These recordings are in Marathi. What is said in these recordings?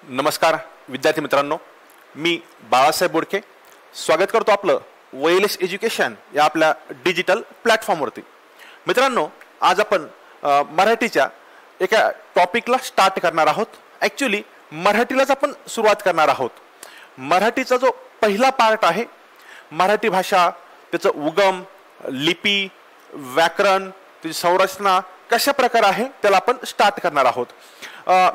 नमस्कार विद्यार्थी मित्रांनो, मी बाळासाहेब बोडके स्वागत करतो आपलं वायरलेस एज्युकेशन या आपल्या डिजिटल प्लॅटफॉर्मवरती। मित्रांनो, आज आपण मराठीच्या एका टॉपिकला स्टार्ट करणार आहोत। ॲक्च्युअली मराठीलाच आपण सुरुवात करणार आहोत। मराठीचा जो पहिला पार्ट आहे, मराठी भाषा, त्याचं उगम, लिपी, व्याकरण, त्याची संरचना कशा प्रकारे आहे त्याला आपण स्टार्ट करणार आहोत।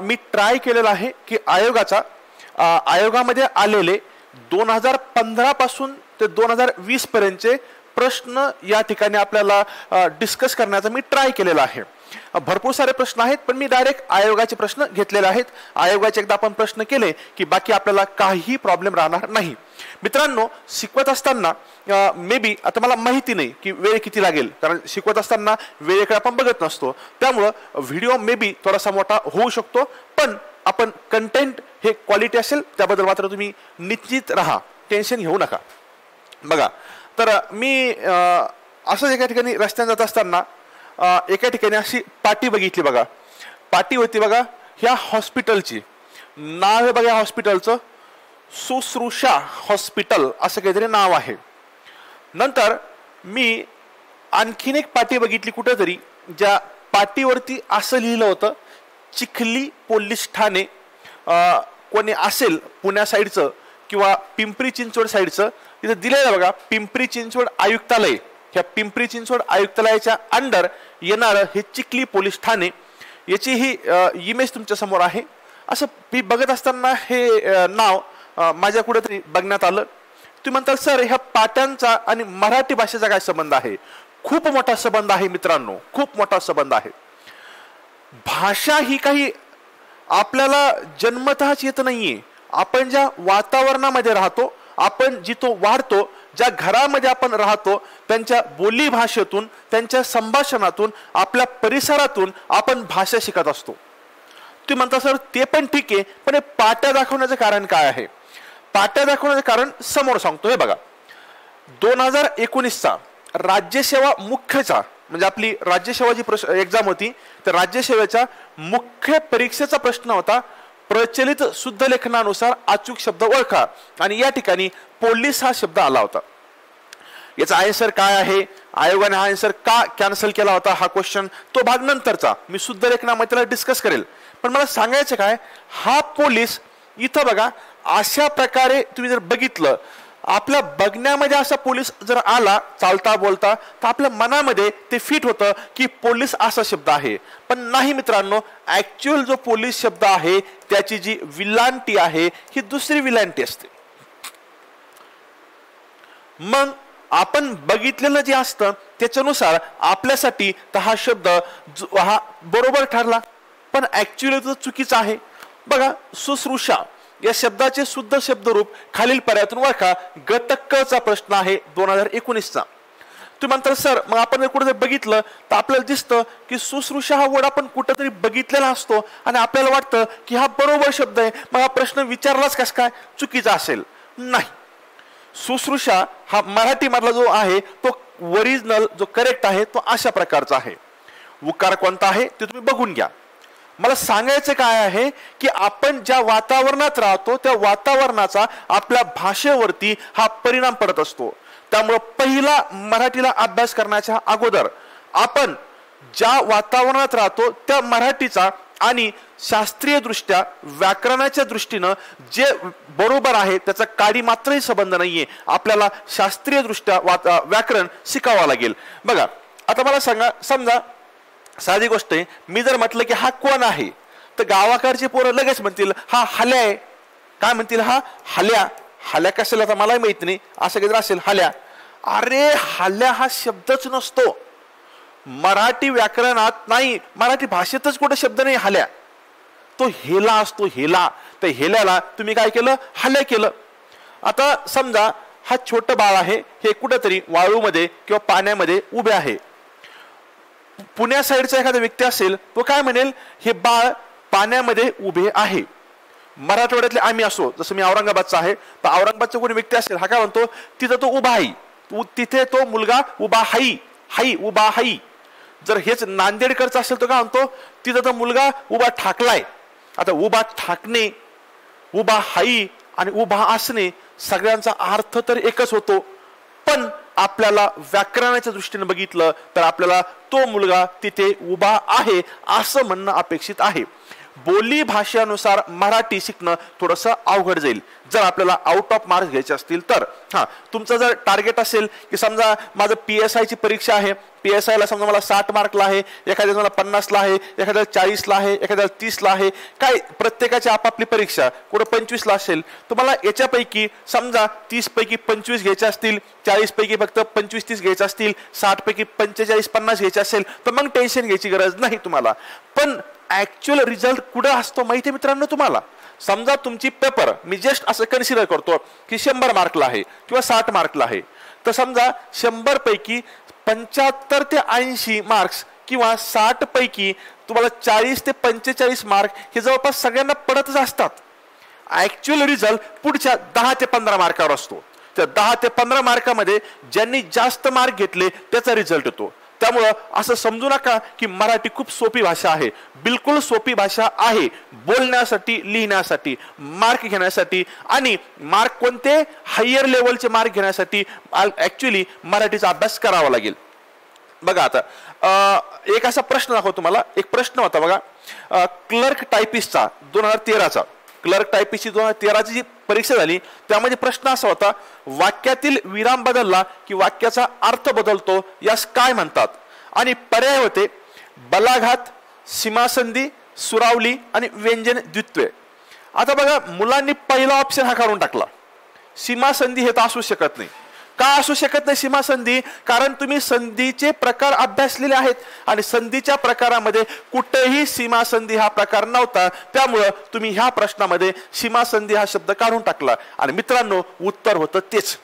मी ट्राय केलेला आहे की आयोगामध्ये आलेले 2015 पासून ते 2020 पर्यंतचे प्रश्न या ठिकाणी आपल्याला डिस्कस करण्याचा मी ट्राय केलेला आहे। भरपूर सारे प्रश्न आहेत, पण मी डायरेक्ट आयोगाचे प्रश्न घेतलेले आहेत। आयोगाचे एकदा आपण प्रश्न केले की बाकी आपल्याला काही प्रॉब्लेम राहणार नाही। मित्रांनो, शिकवत असताना मे बी आता मला माहिती नाही की वेळ किती लागेल, कारण शिकवत असताना वेळेकडे आपण बघत नसतो, त्यामुळे व्हिडिओ मे बी थोडासा मोठा होऊ शकतो, पण आपण कंटेंट हे क्वालिटी असेल त्याबद्दल मात्र तुम्ही निश्चित राहा, टेन्शन घेऊ नका। बघा, तर मी असंच एका ठिकाणी रस्त्याने जात असताना एका ठिकाणी अशी पाटी बघितली। बघा, पाटी होती बघा ह्या हॉस्पिटलची, नाव आहे बघा हॉस्पिटलचं, शुश्रूषा हॉस्पिटल असं काहीतरी नाव आहे। नंतर मी आणखीन एक पाटी बघितली कुठेतरी, ज्या पाटीवरती असं लिहिलं होतं चिखली पोलीस ठाणे। कोणी असेल पुण्या साईडचं किंवा पिंपरी चिंचवड साईडचं, तिथे दिलेलं बघा पिंपरी चिंचवड आयुक्तालय। ह्या पिंपरी चिंचवड आयुक्तालयाच्या अंडर येणारं हे चिखली पोलीस ठाणे, याची ही इमेज तुमच्या समोर आहे। असं मी बघत असताना हे नाव माझ्या कुठेतरी बघण्यात आलं। तुम्ही म्हणताल सर ह्या पाट्यांचा आणि मराठी भाषेचा काय संबंध आहे? खूप मोठा संबंध आहे मित्रांनो, खूप मोठा संबंध आहे। भाषा ही काही आपल्याला जन्मतःच येत नाहीये। आपण ज्या वातावरणामध्ये राहतो, आपण जिथं वाढतो, ज्या घरामध्ये आपण राहतो, त्यांच्या बोली भाषेतून, त्यांच्या संभाषणातून, आपल्या परिसरातून आपण भाषा शिकत असतो। तुम्ही म्हणता सर ते पण ठीक आहे, पण हे पाट्या दाखवण्याचं कारण काय आहे? पाट्या दाखवण्याचं कारण समोर सांगतो। हे बघा, 2019चा राज्यसेवा मुख्यचा, म्हणजे आपली राज्यसेवाची एक्झाम होती, तर राज्यसेवेच्या मुख्य परीक्षेचा प्रश्न होता प्रचलित शुद्ध लेखनानुसार अचूक शब्द ओळखा, आणि या ठिकाणी पोलीस हा शब्द आला होता। याचा आन्सर काय आहे? आयोगाने हा आन्सर का कॅन्सल केला होता हा क्वेश्चन, तो भाग नंतरचा मी शुद्ध लेखनामध्ये त्याला डिस्कस करेल। पण मला सांगायचं काय, हा पोलीस इथं बघा अशा प्रकारे तुम्ही जर बघितलं, आपल्या बघण्यामध्ये असा पोलीस जर आला चालता बोलता, तर आपल्या मनामध्ये ते फिट होतं की पोलीस असा शब्द आहे। पण नाही मित्रांनो, ऍक्च्युअल जो पोलीस शब्द आहे त्याची जी विलांटी आहे ही दुसरी विलांटी असते। मग आपण बघितलेलं जे असतं त्याच्यानुसार आपल्यासाठी तर हा शब्द हा बरोबर ठरला, पण ऍक्च्युअली तो चुकीचा आहे। बघा, शुश्रूषा या शब्दाचे शुद्ध शब्दरूप खालील पर्यायातून ओळखा। गटकचा प्रश्न आहे 2019चा। तुम्ही म्हणता सर मग आपण कुठे बघितलं तर आपल्याला दिसतं की शुश्रूषा हा वर्ड आपण कुठेतरी बघितलेला असतो आणि आपल्याला वाटतं की हा बरोबर शब्द आहे, मग हा प्रश्न विचारलाच कस काय चुकीचा असेल? नाही, शुश्रूषा हा मराठी मधला जो आहे तो ओरिजिनल जो करेक्ट आहे तो अशा प्रकारचा आहे। उकार कोणता आहे ते तुम्ही बघून घ्या। मला सांगायचं काय आहे की आपण ज्या वातावरणात राहतो त्या वातावरणाचा आपल्या भाषेवरती हा परिणाम पडत असतो। त्यामुळे पहिला मराठीला अभ्यास करण्याच्या अगोदर आपण ज्या वातावरणात राहतो त्या मराठीचा आणि शास्त्रीय दृष्ट्या व्याकरणाच्या दृष्टीनं जे बरोबर आहे त्याचा काडी मात्रही संबंध नाहीये। आपल्याला शास्त्रीय दृष्ट्या व्याकरण शिकावं लागेल। बघा, आता मला सांगा, समजा साधी गोष्ट आहे, मी जर म्हटलं की हा कोण आहे, तर गावाकडचे पोरं लगेच म्हणतील हा हल्या आहे। काय म्हणतील? हा हल्या। हल्या कशाला आता मला माहित नाही, असं काहीतरी असेल हल्या। अरे हल्या हा शब्दच नसतो, मराठी व्याकरणात नाही, मराठी भाषेतच कुठे शब्द नाही हल्या, तो हेला असतो, हेला। तर हेल्याला तुम्ही काय केलं? हल्या केलं। आता समजा हा छोटं बाळ आहे, हे कुठेतरी वाळूमध्ये किंवा पाण्यामध्ये उभे आहे। पुण्या साईडचा एखादा व्यक्ती असेल, तो काय म्हणेल? हे बाळ पाण्यामध्ये उभे आहे। मराठवाड्यातले आम्ही असो, जसं मी औरंगाबादचा आहे, तर औरंगाबादचा कोणी व्यक्ती असेल, हा काय म्हणतो? तिथं तो उभा आहे, तिथे तो मुलगा उभा हाई, हाई उभा हाई। जर हेच नांदेडकरचा असेल तो काय म्हणतो? तिथं तो मुलगा उभा ठाकलाय। आता उभा ठाकणे उभा हाई आणि उभा असणे सगळ्यांचा अर्थ तर एकच होतो, पण आपल्याला व्याकरणाच्या दृष्टीने बघितलं तर आपल्याला तो मुलगा तिथे उभा आहे असं म्हणणं अपेक्षित आहे. बोली भाषेनुसार मराठी शिकणं थोडंसं अवघड जाईल जर आपल्याला आउट ऑफ मार्क्स घ्यायचे असतील तर. तुमचं जर टार्गेट असेल की समजा माझं PSI ची परीक्षा आहे, PSI ला समजा मला 60 मार्कला आहे, एखाद्या मला 50 ला आहे, एखाद्या 40 ला आहे, एखाद्या 30 ला आहे, काय प्रत्येकाची आपापली परीक्षा, कुठं 25 ला असेल, तुम्हाला याच्यापैकी समजा 30 पैकी 25 घ्यायचे असतील, 40 पैकी फक्त 25-30 घ्यायचे असतील, 60 पैकी 45-50 घ्यायचे असेल तर मग टेन्शन घ्यायची गरज नाही तुम्हाला. पण ऍक्च्युअल रिझल्ट कुठं असतो माहिती मित्रांनो तुम्हाला. समजा तुमची पेपर मी जस्ट असं कन्सिडर करतो की 100 मार्कला आहे किंवा 60 मार्कला आहे, तर समजा 100 पैकी 75 ते 80 मार्क्स किंवा 60 पैकी तुम्हाला 40 ते 45 मार्क हे जवळपास सगळ्यांना पडतच असतात. ऍक्च्युअल रिझल्ट पुढच्या 10 ते 15 मार्कावर असतो. त्या 10 ते 15 मार्कामध्ये ज्यांनी जास्त मार्क घेतले त्याचा रिझल्ट येतो. त्यामुळं असं समजू नका की मराठी खूप सोपी भाषा आहे. बिलकुल सोपी भाषा आहे बोलण्यासाठी, लिहिण्यासाठी, मार्क घेण्यासाठी, आणि मार्क कोणते हायर लेवलचे मार्क घेण्यासाठी ऍक्च्युअली मराठीचा अभ्यास करावा लागेल. बघा आता एक असा प्रश्न दाखवतो तुम्हाला. एक प्रश्न होता बघा, क्लर्क टायपिस्टचा 2013चा, क्लर्क टायपिस्टची 2013ची जी परीक्षा झाली त्यामध्ये प्रश्न असा होता, वाक्यातील विराम बदलला की वाक्याचा अर्थ बदलतो यास काय म्हणतात? आणि पर्याय होते बलाघात, सीमासंधी, सुरावली आणि व्यंजन द्वित्वे. आता बघा मुलांनी पहिला ऑप्शन हा काढून टाकला, सीमासंधी हे तर असू शकत नाही. का असू शकत नाही सीमासंधी? कारण तुम्ही संधीचे प्रकार अभ्यासलेले आहेत आणि संधीच्या प्रकारामध्ये कुठेही सीमासंधी हा प्रकार नव्हता. त्यामुळं तुम्ही ह्या प्रश्नामध्ये सीमासंधी हा शब्द काढून टाकला आणि मित्रांनो उत्तर होतं तेच.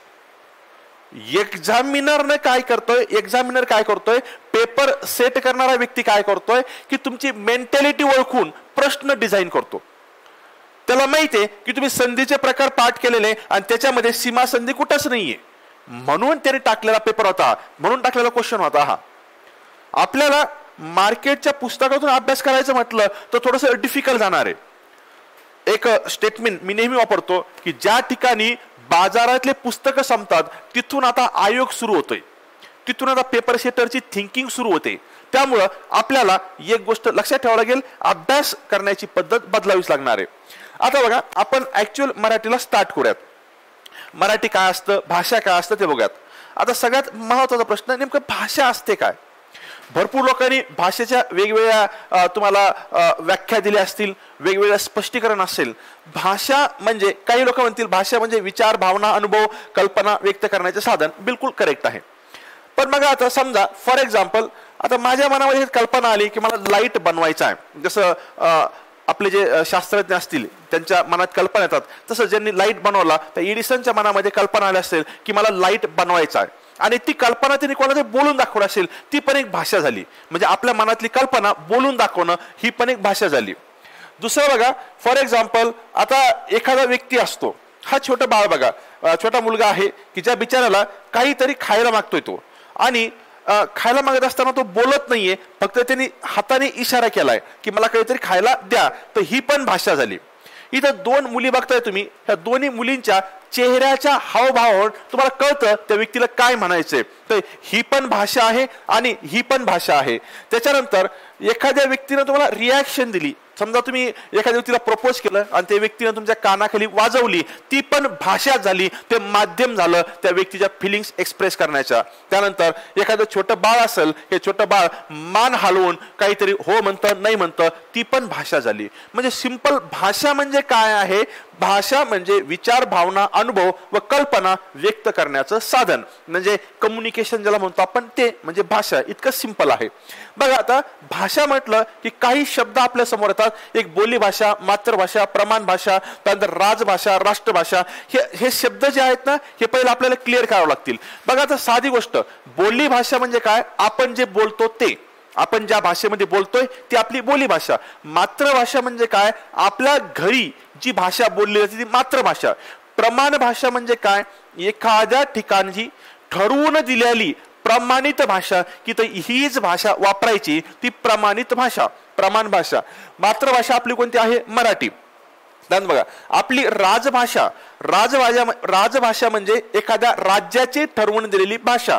एक्झामिनर काय करतोय, पेपर सेट करणारा व्यक्ती काय करतोय की तुमची मेंटॅलिटी ओळखून प्रश्न डिझाईन करतो. त्याला माहितीये की तुम्ही संधीचे प्रकार पाठ केलेले आणि त्याच्यामध्ये सीमासंधी कुठंच नाहीये, म्हणून त्याने टाकलेला पेपर होता, म्हणून टाकलेला क्वेश्चन होता हा. आपल्याला मार्केटच्या पुस्तकातून अभ्यास करायचं म्हटलं तर थोडंसं डिफिकल्ट जाणार आहे. एक स्टेटमेंट मी नेहमी वापरतो की ज्या ठिकाणी बाजारातले पुस्तकं संपतात तिथून आता आयोग सुरू होतोय, तिथून आता पेपर सेटरची थिंकिंग सुरू होते. त्यामुळं आपल्याला एक गोष्ट लक्षात ठेवावं लागेल, अभ्यास करण्याची पद्धत बदलावीच लागणार आहे. आता बघा आपण ऍक्च्युअल मराठीला स्टार्ट करूयात. मराठी काय असतं, भाषा काय असतं ते बघूयात. आता सगळ्यात महत्वाचा प्रश्न नेमकं भाषा असते काय? भरपूर लोकांनी भाषेच्या वेगवेगळ्या तुम्हाला व्याख्या दिल्या असतील, वेगवेगळ्या स्पष्टीकरण असेल. भाषा म्हणजे काही लोक म्हणतील भाषा म्हणजे विचार, भावना, अनुभव, कल्पना व्यक्त करण्याचे साधन. बिलकुल करेक्ट आहे. पण बघा आता समजा फॉर एक्झाम्पल आता माझ्या मनामध्ये कल्पना आली की मला लाईट बनवायचा आहे. जसं आपले जे शास्त्रज्ञ असतील त्यांच्या मनात कल्पना येतात, तसं ज्यांनी लाईट बनवला त्या एडिसनच्या मनामध्ये कल्पना आली असेल की मला लाईट बनवायचा आहे आणि ती कल्पना त्यांनी कोणाला बोलून दाखवली असेल, ती पण एक भाषा झाली. म्हणजे आपल्या मनातली कल्पना बोलून दाखवणं ही पण एक भाषा झाली. दुसरं बघा फॉर एक्झाम्पल आता एखादा व्यक्ती असतो, हा छोटा बाळ बघा, छोटा मुलगा आहे की ज्या बिचाराला काहीतरी खायला मागतोय तो, आणि खायला मागत असताना तो बोलत नाहीये, फक्त त्यांनी हाताने इशारा केलाय की मला काहीतरी खायला द्या, तर ही पण भाषा झाली. इथं दोन मुली बघताय तुम्ही, ह्या दोन्ही मुलींच्या चेहऱ्याच्या हावभावावर तुम्हाला कळतं त्या व्यक्तीला काय म्हणायचंय, तर ही पण भाषा आहे आणि ही पण भाषा आहे. त्याच्यानंतर एखाद्या व्यक्तीने तुम्हाला रिॲक्शन दिली, समजा तुम्ही एखाद्या व्यक्तीला प्रपोज केलं आणि त्या व्यक्तीने तुमच्या कानाखाली वाजवली, ती पण भाषा झाली, ते माध्यम झालं त्या व्यक्तीच्या फिलिंग्स एक्सप्रेस करण्याच्या. त्यानंतर एखादं छोटं बाळ असेल, हे छोटं बाळ मान हलवून काहीतरी हो म्हणतं नाही म्हणतं, ती पण भाषा झाली. म्हणजे सिंपल भाषा म्हणजे काय आहे? भाषा म्हणजे विचार, भावना, अनुभव व कल्पना व्यक्त करण्याचं साधन, म्हणजे कम्युनिकेशन ज्याला म्हणतो आपण, ते म्हणजे भाषा. इतकं सिंपल आहे. बघा आता भाषा म्हटलं की काही शब्द आपल्या समोर येतात. एक बोली भाषा, मातृभाषा, प्रमाण भाषा, त्यानंतर राजभाषा, राष्ट्रभाषा. हे शब्द जे आहेत ना, हे पहिले आपल्याला क्लिअर करावं लागतील. बघा आता साधी गोष्ट, बोली भाषा म्हणजे काय? आपण जे बोलतो ते, आपण ज्या भाषेमध्ये बोलतोय ती आपली बोली भाषा. मातृभाषा म्हणजे काय? आपल्या घरी जी भाषा बोलली जाते ती मातृभाषा. प्रमाण भाषा म्हणजे काय? एखाद्या ठिकाणी ठरवून दिलेली प्रमाणित भाषा की हीच भाषा वापरायची, ती प्रमाणित भाषा, प्रमाण भाषा. मातृभाषा आपली कोणती आहे? मराठी. त्यानंतर बघा आपली राजभाषा, राजभाषा म्हणजे एखाद्या राज्याची ठरवून दिलेली भाषा.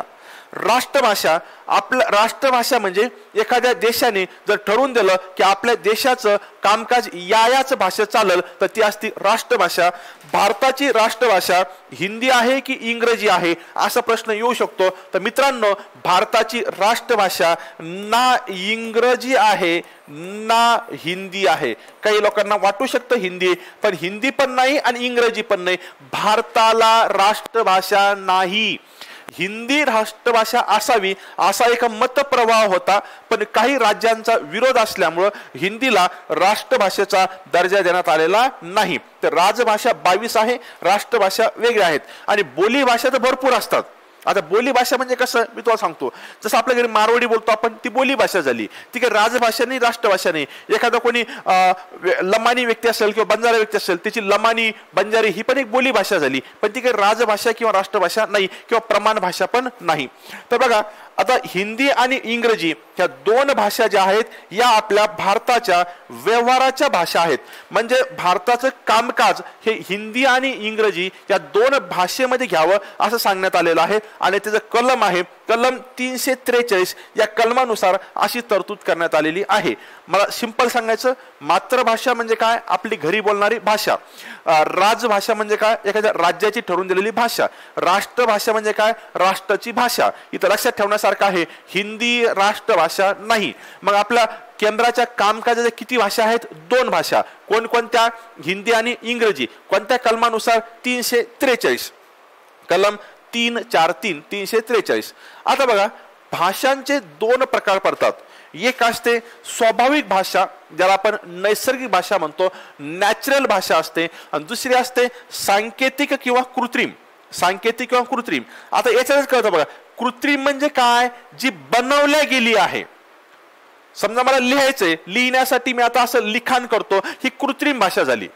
राष्ट्रभाषा, आपल्या राष्ट्रभाषा म्हणजे एखाद्या देशाने जर ठरवून दिलं की आपल्या देशाचं कामकाज याच भाषेत चालेल तर ती असती राष्ट्रभाषा. भारताची राष्ट्रभाषा हिंदी आहे की इंग्रजी आहे असा प्रश्न येऊ शकतो. तर मित्रांनो, भारताची राष्ट्रभाषा ना इंग्रजी आहे ना हिंदी आहे. काही लोकांना वाटू शकतं हिंदी, पण हिंदी पण नाही आणि इंग्रजी पण नाही. भारताला राष्ट्रभाषा नाही. हिंदी राष्ट्रभाषा असावी असा एक मतप्रवाह होता, पण काही राज्यांचा विरोध असल्यामुळं हिंदीला राष्ट्रभाषेचा दर्जा देण्यात आलेला नाही. तर राजभाषा 22 आहे, राष्ट्रभाषा वेगळ्या आहेत. आणि बोली भाषा तर भरपूर असतात. आता बोली भाषा म्हणजे कसं मी तुम्हाला सांगतो. जसं आपल्या घरी मारवाडी बोलतो आपण, ती बोली भाषा झाली, ती काही राजभाषा नाही, राष्ट्रभाषा नाही. एखादा कोणी लमानी व्यक्ती असेल किंवा बंजारा व्यक्ती असेल, त्याची लमानी बंजारी ही पण एक बोली भाषा झाली, पण ती काही राजभाषा किंवा राष्ट्रभाषा नाही किंवा प्रमाण भाषा पण नाही. तर बघा आता हिंदी आणि इंग्रजी ह्या दोन भाषा ज्या आहेत या आपल्या भारताच्या व्यवहाराच्या भाषा आहेत. म्हणजे भारताचं कामकाज हे हिंदी आणि इंग्रजी या दोन भाषेमध्ये घ्यावं असं सांगण्यात आलेलं आहे. आणि त्याचं कलम आहे कलम 343. या कलमानुसार अशी तरतूद करण्यात आलेली आहे. मला सिंपल सांगायचं, मातृभाषा म्हणजे काय, आपली घरी बोलणारी भाषा. राजभाषा म्हणजे काय, एखाद्या राज्याची ठरवून दिलेली भाषा. राष्ट्रभाषा म्हणजे काय, राष्ट्राची भाषा. इथं लक्षात ठेवण्यासारखं आहे, हिंदी राष्ट्रभाषा नाही. मग आपल्या केंद्राच्या कामकाजाच्या किती भाषा आहेत, 2 भाषा. कोणकोणत्या, हिंदी आणि इंग्रजी. कोणत्या कलमानुसार, 343, कलम 343 343. आता बघा भाषांचे 2 प्रकार पडतात. एक असते स्वाभाविक भाषा, ज्याला आपण नैसर्गिक भाषा म्हणतो, नॅचरल भाषा असते. आणि दुसरी असते सांकेतिक किंवा कृत्रिम. सांकेतिक किंवा कृत्रिम. आता याच्यातच कळतं बघा, कृत्रिम म्हणजे काय, जी बनवल्या गेली आहे. समजा मला लिहायचंय, लिहिण्यासाठी मी आता असं लिखाण करतो, ही कृत्रिम भाषा झाली.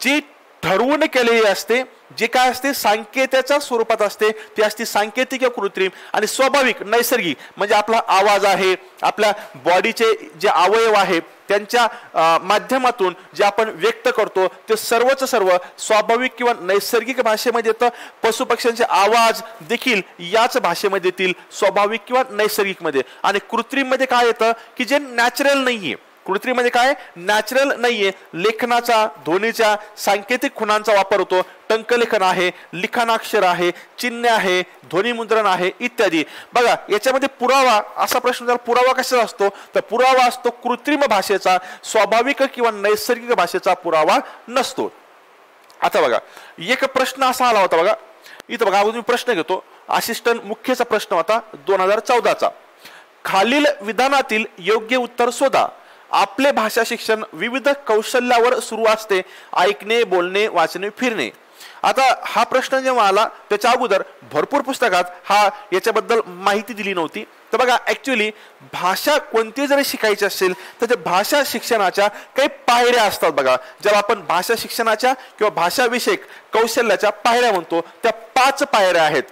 जी ठरवून केलेली असते, जे काय असते सांकेताच्या स्वरूपात असते, ती असते सांकेतिक किंवा कृत्रिम. आणि स्वाभाविक नैसर्गिक म्हणजे आपला आवाज आहे, आपल्या बॉडीचे जे अवयव आहे त्यांच्या माध्यमातून जे आपण व्यक्त करतो ते सर्वच सर्व स्वाभाविक किंवा नैसर्गिक भाषेमध्ये येतं. पशुपक्ष्यांचे आवाज देखील याच भाषेमध्ये येतील, स्वाभाविक किंवा नैसर्गिक मध्ये. आणि कृत्रिम मध्ये काय येतं की जे नॅचरल नाहीये. कृत्रिम म्हणजे काय, नॅचरल नाहीये. लेखनाचा, ध्वनीच्या, सांकेतिक खुणांचा वापर होतो. टंकलेखन आहे, लिखाणाक्षर आहे, चिन्ह आहे, ध्वनिमुद्रण आहे इत्यादी. बघा याच्यामध्ये पुरावा, असा प्रश्न जर पुरावा कसा असतो तर पुरावा असतो कृत्रिम भाषेचा, स्वाभाविक किंवा नैसर्गिक भाषेचा पुरावा नसतो. आता बघा एक प्रश्न असा आला होता बघा, इथं बघा मी प्रश्न घेतो, असिस्टंट मुख्यचा प्रश्न होता 2014चा. खालील विधानातील योग्य उत्तर शोधा. आपले भाषा शिक्षण विविध कौशल्यावर सुरू असते, ऐकणे, बोलणे, वाचणे, फिरणे. आता हा प्रश्न जेव्हा आला त्याच्या अगोदर भरपूर पुस्तकात याच्याबद्दल माहिती दिली नव्हती. तर बघा ऍक्च्युअली भाषा कोणती जरी शिकायची असेल तर त्या भाषा शिक्षणाच्या काही पायऱ्या असतात बघा, ज्याला आपण भाषा शिक्षणाच्या किंवा भाषा विषयक कौशल्याच्या पायऱ्या म्हणतो. त्या 5 पायऱ्या आहेत.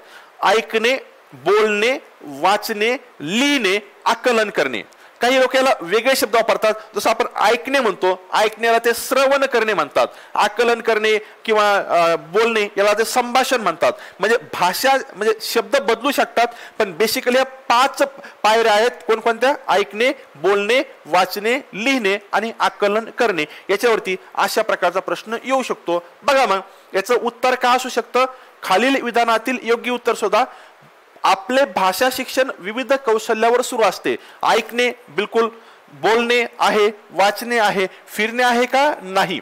ऐकणे, बोलणे, वाचणे, लिहिणे, आकलन करणे. काही लोक याला वेगळे शब्द वापरतात. जसं आपण ऐकणे म्हणतो, ऐकण्याला ते श्रवण करणे म्हणतात. आकलन करणे किंवा बोलणे याला ते संभाषण म्हणतात. म्हणजे भाषा म्हणजे शब्द बदलू शकतात, पण बेसिकली या 5 पायऱ्या आहेत. कोणकोणत्या, ऐकणे, बोलणे, वाचणे, लिहिणे आणि आकलन करणे. याच्यावरती अशा प्रकारचा प्रश्न येऊ शकतो. बघा मग याचं उत्तर काय असू शकतं, खालील विधानातील योग्य उत्तर शोधा. आपले भाषा शिक्षण विविध कौशल्यावर सुरू असते. ऐकणे बिलकुल, बोलणे आहे, वाचणे आहे, फिरणे आहे का नाही.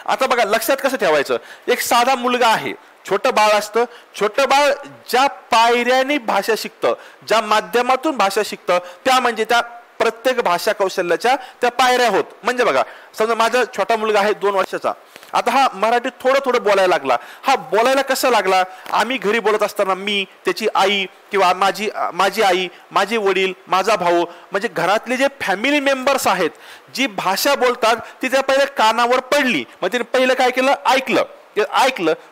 आता बघा लक्षात कसं ठेवायचं, एक साधा मुलगा आहे, छोटं बाळ असतं. छोटं बाळ ज्या पायऱ्याने भाषा शिकतं, ज्या माध्यमातून भाषा शिकतं, त्या म्हणजे त्या प्रत्येक भाषा कौशल्याच्या त्या पायऱ्या होत. म्हणजे बघा समजा माझा छोटा मुलगा आहे 2 वर्षाचा. आता हा मराठीत थोडं थोडं बोलायला लागला. हा बोलायला कसं लागला, आम्ही घरी बोलत असताना मी, त्याची आई किंवा माझी आई, माझे वडील, माझा भाऊ, म्हणजे घरातले जे फॅमिली मेंबर्स आहेत जी भाषा बोलतात ती त्या पहिले कानावर पडली. मग तिने पहिलं काय केलं, ऐकलं.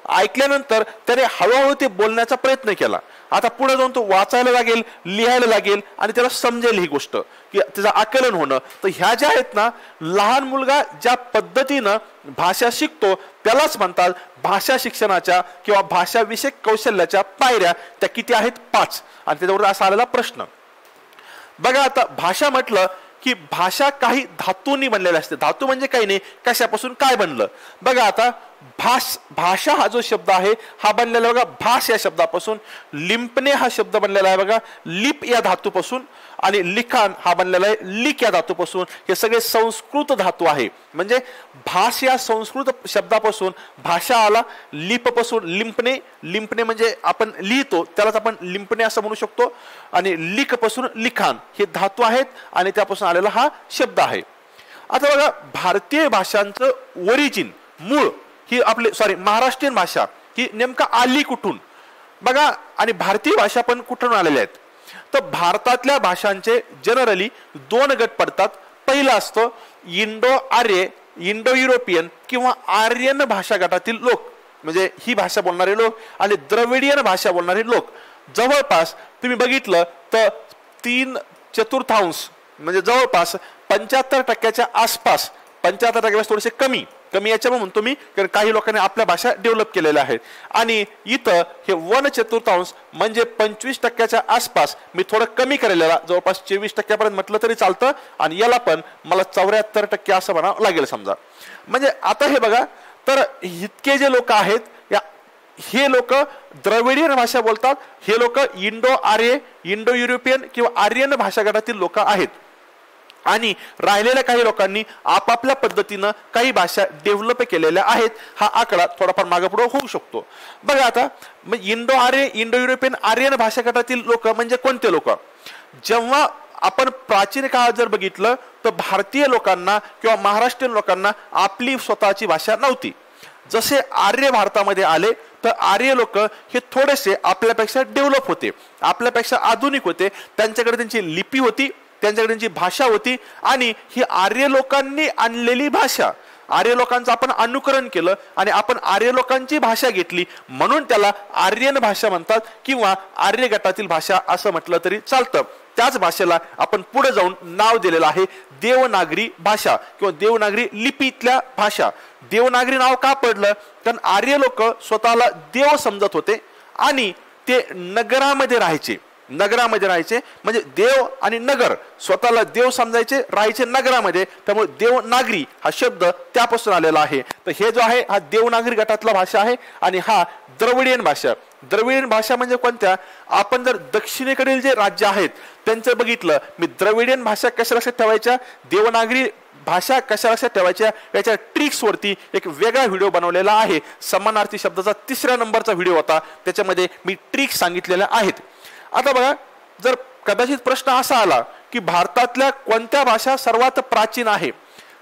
ऐकल्यानंतर त्याने हळूहळू ते बोलण्याचा प्रयत्न केला. आता पुढे जाऊन तो वाचायला लागेल, लिहायला लागेल आणि त्याला समजेल ही गोष्ट. की त्याचं आकलन होणं. तर ह्या ज्या आहेत ना, लहान मुलगा ज्या पद्धतीनं भाषा शिकतो त्यालाच म्हणतात भाषा शिक्षणाच्या किंवा भाषा विषयक कौशल्याच्या पायऱ्या. त्या किती आहेत? 5. आणि त्याच्यावर असा आलेला प्रश्न बघा. आता भाषा म्हटलं की भाषा काही धातूंनी बनलेल्या असते. धातू म्हणजे काही नाही, कशापासून काय बनलं. बघा आता भाषा हा जो शब्द आहे हा बनलेला बघा भाष या शब्दापासून. लिंपणे हा शब्द बनलेला आहे बघा लिप या धातूपासून. आणि लिखाण हा बनलेला आहे लिक या धातूपासून. हे सगळे संस्कृत धातू आहे. म्हणजे भाष या संस्कृत शब्दापासून भाषा आला. लिप पासून लिंपणे. लिंपणे म्हणजे आपण लिहितो त्यालाच आपण लिंपणे असं म्हणू शकतो. आणि लिक पासून लिखाण हे धातू आहेत आणि त्यापासून आलेला हा शब्द आहे. आता बघा भारतीय भाषांचं ओरिजिन मूळ ही आपली महाराष्ट्रीयन भाषा ही नेमका आली कुठून बघा. आणि भारतीय भाषा पण कुठून आलेल्या आहेत. तर भारतातल्या भाषांचे जनरली 2 गट पडतात. पहिला असतो इंडो आर्य, इंडो युरोपियन किंवा आर्यन भाषा गटातील लोक, म्हणजे ही भाषा बोलणारे लोक. आणि द्रविडियन भाषा बोलणारे लोक जवळपास तुम्ही बघितलं तर 3/4 म्हणजे जवळपास 75% आसपास. 75% थोडेसे कमी याच्यामुळे म्हणतो मी, कारण काही लोकांनी आपल्या भाषा डेव्हलप केलेल्या आहेत. आणि इथं हे 1/4 म्हणजे 25% आसपास मी थोडं कमी केलेला, जवळपास 24% म्हटलं तरी चालतं. आणि याला पण मला 74% असं म्हणावं लागेल समजा. म्हणजे आता हे बघा, तर इतके जे लोक आहेत हे लोक द्रविडियन भाषा बोलतात. हे लोक इंडो आर्य, इंडो युरोपियन किंवा आर्यन भाषा गटातील लोक आहेत. आणि राहिलेल्या काही लोकांनी आपापल्या पद्धतीनं काही भाषा डेव्हलप केलेल्या आहेत. हा आकडा थोडाफार मागेपुढे होऊ शकतो. बघा आता इंडो आर्य, इंडो युरोपियन, आर्यन भाषा गटातील लोक म्हणजे कोणते लोक. जेव्हा आपण प्राचीन काळात जर बघितलं तर भारतीय लोकांना किंवा महाराष्ट्रीयन लोकांना आपली स्वतःची भाषा नव्हती. जसे आर्य भारतामध्ये आले तर आर्य लोक हे थोडेसे आपल्यापेक्षा डेव्हलप होते, आपल्यापेक्षा आधुनिक होते. त्यांच्याकडे त्यांची लिपी होती, त्यांच्याकडे त्यांची भाषा होती. आणि ही आर्य लोकांनी आणलेली भाषा, आर्य लोकांचं आपण अनुकरण केलं आणि आपण आर्य लोकांची भाषा घेतली म्हणून त्याला आर्यन भाषा म्हणतात किंवा आर्य गटातील भाषा असं म्हटलं तरी चालतं. त्याच भाषेला आपण पुढे जाऊन नाव दिलेलं आहे देवनागरी भाषा किंवा देवनागरी लिपीतल्या भाषा. देवनागरी नाव का पडलं, कारण आर्य लोक स्वतःला देव समजत होते आणि ते नगरामध्ये राहायचे. म्हणजे देव आणि नगर, स्वतःला देव समजायचे, राहायचे नगरामध्ये. त्यामुळे देवनागरी हा शब्द त्यापासून आलेला आहे. तर हे जो आहे हा देवनागरी गटातला भाषा आहे. आणि हा द्रविडियन भाषा. द्रविडियन भाषा म्हणजे कोणत्या, आपण जर दक्षिणेकडील जे राज्य आहेत त्यांचं बघितलं, मी द्रविडियन भाषा कशा लक्षात ठेवायच्या, देवनागरी भाषा कशा लक्षात ठेवायच्या याच्या ट्रिक्स वरती एक वेगळा व्हिडिओ बनवलेला आहे. समानार्थी शब्दाचा 3ऱ्या नंबरचा व्हिडिओ होता, त्याच्यामध्ये मी ट्रिक्स सांगितलेल्या आहेत. आता बघा, जर कदाचित प्रश्न असा आला की भारतातल्या कोणत्या भाषा सर्वात प्राचीन आहे,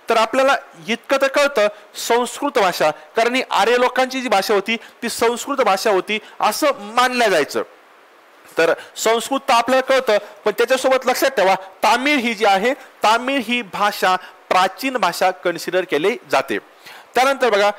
तर आपल्याला इतकं तर कळतं संस्कृत भाषा. कारण ही आर्य लोकांची जी भाषा होती ती संस्कृत भाषा होती असं मानलं जायचं. तर संस्कृत तर आपल्याला कळतं, पण त्याच्यासोबत लक्षात ठेवा तामिळ ही जी आहे, तामिळ ही भाषा प्राचीन भाषा कन्सिडर केली जाते. त्यानंतर बघा,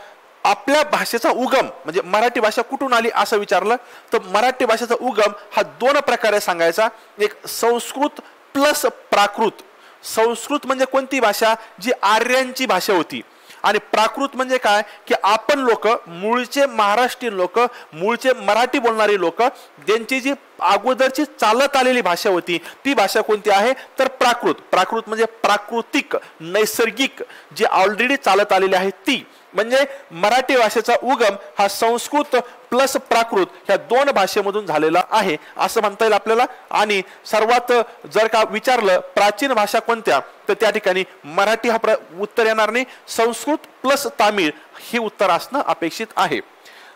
आपल्या भाषेचा उगम म्हणजे मराठी भाषा कुठून आली असं विचारलं तर मराठी भाषेचा उगम हा 2 प्रकारे सांगायचा. एक संस्कृत प्लस प्राकृत. संस्कृत म्हणजे कोणती भाषा, जी आर्यांची भाषा होती. आणि प्राकृत म्हणजे काय, की आपण लोक मूळचे महाराष्ट्रीयन लोक, मूळचे मराठी बोलणारे लोक, त्यांची जी अगोदरची चालत आलेली भाषा होती ती भाषा कोणती आहे तर प्राकृत. प्राकृत म्हणजे प्राकृतिक, नैसर्गिक, जी ऑलरेडी चालत आलेली आहे ती. म्हणजे मराठी भाषेचा उगम हा संस्कृत प्लस प्राकृत ह्या 2 भाषेमधून झालेला आहे असं म्हणता येईल आपल्याला. आणि सर्वात जर का विचारलं प्राचीन भाषा कोणत्या, तर त्या ठिकाणी मराठी हा उत्तर येणार नाही, संस्कृत प्लस तामिळ हे उत्तर असणं अपेक्षित आहे.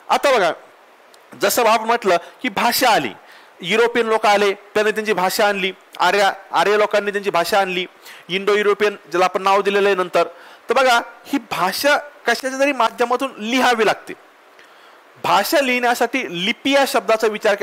आता बघा, जसं आपण म्हटलं की भाषा आली, युरोपियन लोक आले, त्यांनी त्यांची भाषा आणली, आर्य लोकांनी त्यांची भाषा आणली, इंडो युरोपियन ज्याला आपण नाव दिलेलं आहे नंतर. तर बघा, ही भाषा कशाच्या तरी माध्यमातून लिहावी लागते. भाषा लिहिण्यासाठी लिपी या शब्दाचा विचार,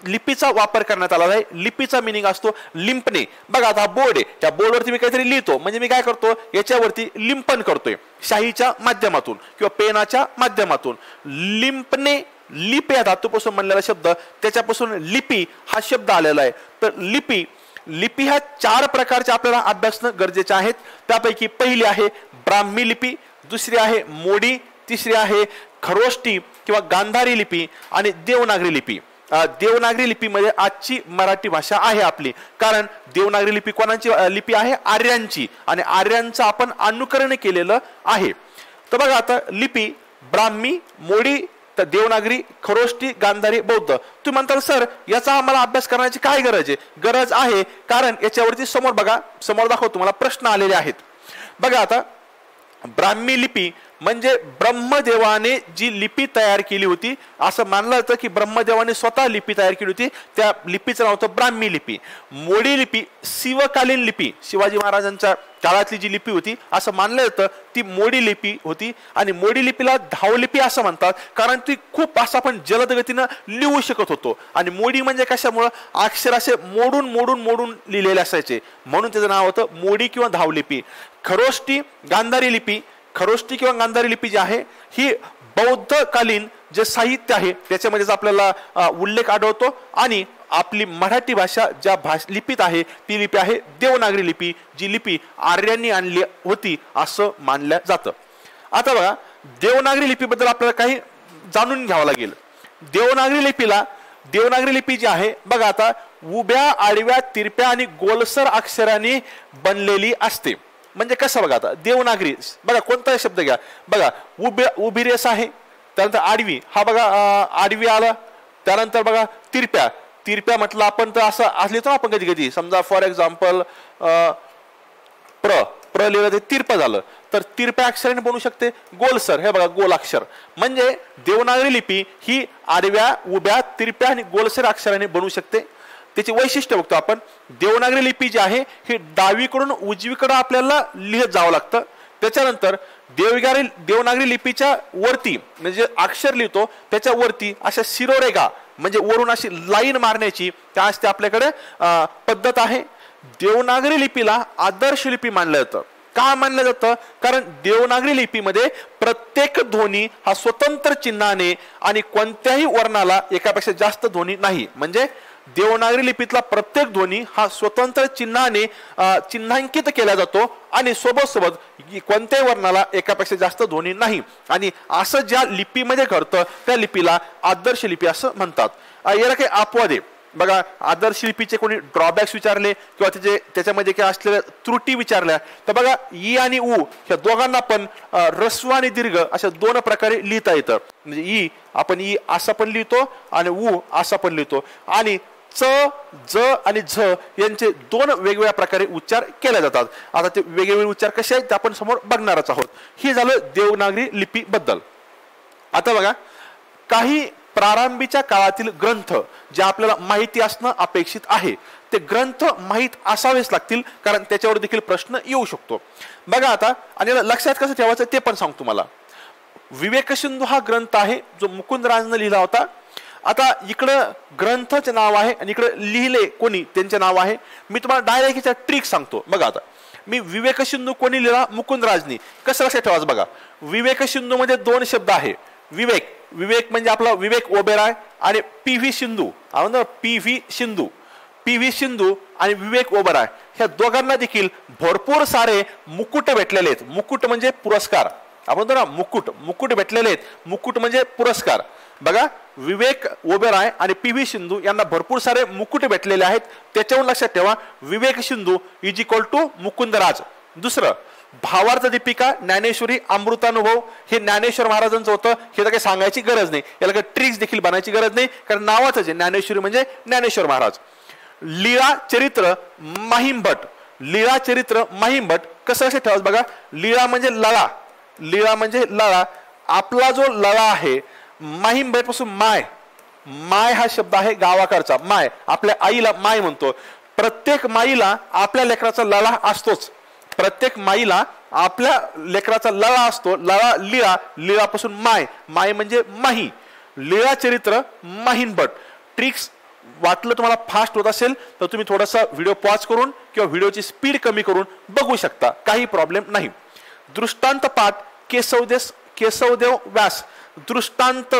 लिपीचा वापर करण्यात आला आहे. लिपीचा मिनिंग असतो लिंपणे. बघा, आता बोर्ड आहे, त्या बोर्डवरती मी काहीतरी लिहितो म्हणजे मी काय करतो, याच्यावरती लिंपन करतोय शाईच्या माध्यमातून किंवा पेनाच्या माध्यमातून. लिंपणे लिप या धातूपासून बनलेला शब्द, त्याच्यापासून लिपी हा शब्द आलेला आहे. तर लिपी लिपी ह्या 4 प्रकारच्या आपल्याला अभ्यासणं गरजेचे आहेत. त्यापैकी पहिली आहे ब्राह्मी लिपी, दुसरी आहे मोडी, तिसरी आहे खरोष्टी किंवा गांधारी लिपी आणि देवनागरी लिपी. देवनागरी लिपीमध्ये आजची मराठी भाषा आहे आपली, कारण देवनागरी लिपी कोणाची लिपी आहे? आर्यांची, आणि आर्यांचं आपण अनुकरण केलेलं आहे. तर बघा आता लिपी ब्राह्मी, मोडी, तर देवनागरी, खरोष्टी, गांधारी, बौद्ध. तुम्ही म्हणताल सर याचा आम्हाला अभ्यास करण्याची काय गरज आहे? गरज आहे, कारण याच्यावरती समोर बघा, समोर दाखवतो तुम्हाला प्रश्न आलेले आहेत. बघा आता ब्राह्मी लिपी म्हणजे ब्रह्मदेवाने जी लिपी तयार केली होती, असं मानलं जातं की ब्रह्मदेवाने स्वतः लिपी तयार केली होती, त्या लिपीचं नाव होतं ब्राह्मी लिपी. मोडी लिपी शिवकालीन लिपी, शिवाजी महाराजांच्या काळातली जी लिपी होती असं मानलं जातं ती मोडी लिपी होती. आणि मोडी लिपीला धावलिपी असं म्हणतात, कारण ती खूप असं आपण जलद गतीनं लिहू शकत होतो. आणि मोडी म्हणजे कशामुळं? अक्षर असे मोडून मोडून मोडून लिहिलेले असायचे, म्हणून त्याचं नाव होतं मोडी किंवा धावलिपी. खरोष्टी, गांधारी लिपी, खरोष्टी किंवा गांधारी लिपी जी आहे ही बौद्धकालीन जे साहित्य आहे त्याच्यामध्ये आपल्याला उल्लेख आढळतो. आणि आपली मराठी भाषा ज्या लिपीत आहे ती लिपी आहे देवनागरी लिपी, जी लिपी आर्यांनी आणली होती असं मानलं जातं. आता बघा देवनागरी लिपीबद्दल आपल्याला काही जाणून घ्यावं लागेल. देवनागरी लिपी जी आहे बघा आता उभ्या, आडव्या, तिरप्या आणि गोलसर अक्षरांनी बनलेली असते. म्हणजे कसं? बघा आता देवनागरी, बघा कोणताही शब्द घ्या, बघा उभी रेस आहे, त्यानंतर आडवी, हा बघा आडवी आला, त्यानंतर बघा तिरप्या, तिरप्या म्हटलं आपण तर असं असले तर आपण कधी कधी समजा फॉर एक्झाम्पल प्र लिहिलं ते तिरप झालं, तर तिरप्या अक्षराने बनू शकते. गोलसर, हे बघा गोल अक्षर. म्हणजे देवनागरी लिपी ही आडव्या, उभ्या, तिरप्या आणि गोलसर अक्षराने बनू शकते. त्याची वैशिष्ट्य बघतो आपण. देवनागरी लिपी जी आहे ही डावीकडून उजवीकडे आपल्याला लिहित जावं लागतं. त्याच्यानंतर देवनागरी लिपीच्या वरती म्हणजे अक्षर लिहितो त्याच्या वरती अशा शिरोरेखा म्हणजे वरून अशी लाईन मारण्याची त्या असते आपल्याकडे पद्धत आहे. देवनागरी लिपीला आदर्श लिपी मानलं जातं. का मानलं जातं? कारण देवनागरी लिपीमध्ये प्रत्येक ध्वनी हा स्वतंत्र चिन्हाने आणि कोणत्याही वर्णाला एकापेक्षा जास्त ध्वनी नाही. म्हणजे देवनागरी लिपीतला प्रत्येक ध्वनी हा स्वतंत्र चिन्हाने चिन्हांकित केला जातो आणि सोबत कोणत्याही वर्णाला एकापेक्षा जास्त ध्वनी नाही. आणि असं ज्या लिपीमध्ये घडतं त्या लिपीला आदर्श लिपी असं म्हणतात. याला काही अपवाद आहे. बघा आदर्श लिपीचे कोणी ड्रॉबॅक्स विचारले किंवा त्याच्यामध्ये काय असलेल्या त्रुटी विचारल्या तर बघा ई आणि उ या दोघांना पण ऱ्हस्व आणि दीर्घ अशा 2 प्रकारे लिहिता येतं. म्हणजे ई आपण ई असं पण लिहितो आणि उ असं पण लिहितो. आणि च, ज आणि झ यांचे 2 वेगवेगळ्या प्रकारे उच्चार केले जातात. आता ते वेगवेगळे उच्चार कसे आहेत ते आपण समोर बघणारच आहोत. हे झालं देवनागरी लिपी बद्दल. आता बघा काही प्रारंभीच्या काळातील ग्रंथ जे आपल्याला माहिती असणं अपेक्षित आहे ते ग्रंथ माहीत असावेच लागतील, कारण त्याच्यावर देखील प्रश्न येऊ शकतो. बघा आता आणि लक्षात कसं ठेवायचं ते पण सांगतो तुम्हाला. विवेक सिंधू हा ग्रंथ आहे जो मुकुंदराजने लिहिला होता. आता इकडं ग्रंथाचे नाव आहे आणि इकडे लिहिले कोणी त्यांचे नाव आहे. मी तुम्हाला डायरेक्ट याचा ट्रिक सांगतो. बघा आता मी विवेक सिंधू कोणी लिहिला? मुकुंदराजनी. कसं लक्षात ठेवायचं बघा. विवेक सिंधू मध्ये 2 शब्द आहे. विवेक म्हणजे आपला विवेक ओबेरॉय आणि पी.व्ही. सिंधू. पी.व्ही. सिंधू आणि विवेक ओबेरॉय ह्या दोघांना देखील भरपूर सारे मुकुट भेटलेले आहेत. मुकुट म्हणजे पुरस्कार. आपण म्हणतो ना मुकुट भेटलेले आहेत. मुकुट म्हणजे पुरस्कार. बघा विवेक ओबेरॉय आणि पी.व्ही. सिंधू यांना भरपूर सारे मुकुट भेटलेले आहेत. त्याच्यावरून लक्षात ठेवा Viveksindhu is equal to Mukundraj. दुसरं भावार्थ दीपिका, ज्ञानेश्वरी, अमृतानुभव हे ज्ञानेश्वर महाराजांचं होतं. हे तर काही सांगायची गरज नाही, याला काही ट्रिक्स देखील बनायची गरज नाही, कारण नावाच आहे ज्ञानेश्वरी म्हणजे ज्ञानेश्वर महाराज. लीळा चरित्र महिमभट. लीळा चरित्र महिमभट कसं असे ठेवायचं बघा. लीळा म्हणजे लळा. आपला जो लळा आहे महिमभट पासून माय हा शब्द आहे गावाकडचा. माय आपल्या आईला माय म्हणतो. प्रत्येक माईला आपल्या लेकराचा लळा असतोच. प्रत्येक माईला आपल्या लेकराचा लळा असतो. लळा लीळापासून माय म्हणजे माही. लीळा चरित्र महिमभट. ट्रिक्स वाटलं तुम्हाला फास्ट होत असेल तर तुम्ही थोडासा व्हिडिओ पॉज करून किंवा व्हिडिओची स्पीड कमी करून बघू शकता, काही प्रॉब्लेम नाही. दृष्टांत पाठ केशवदेव व्यास. दृष्टांत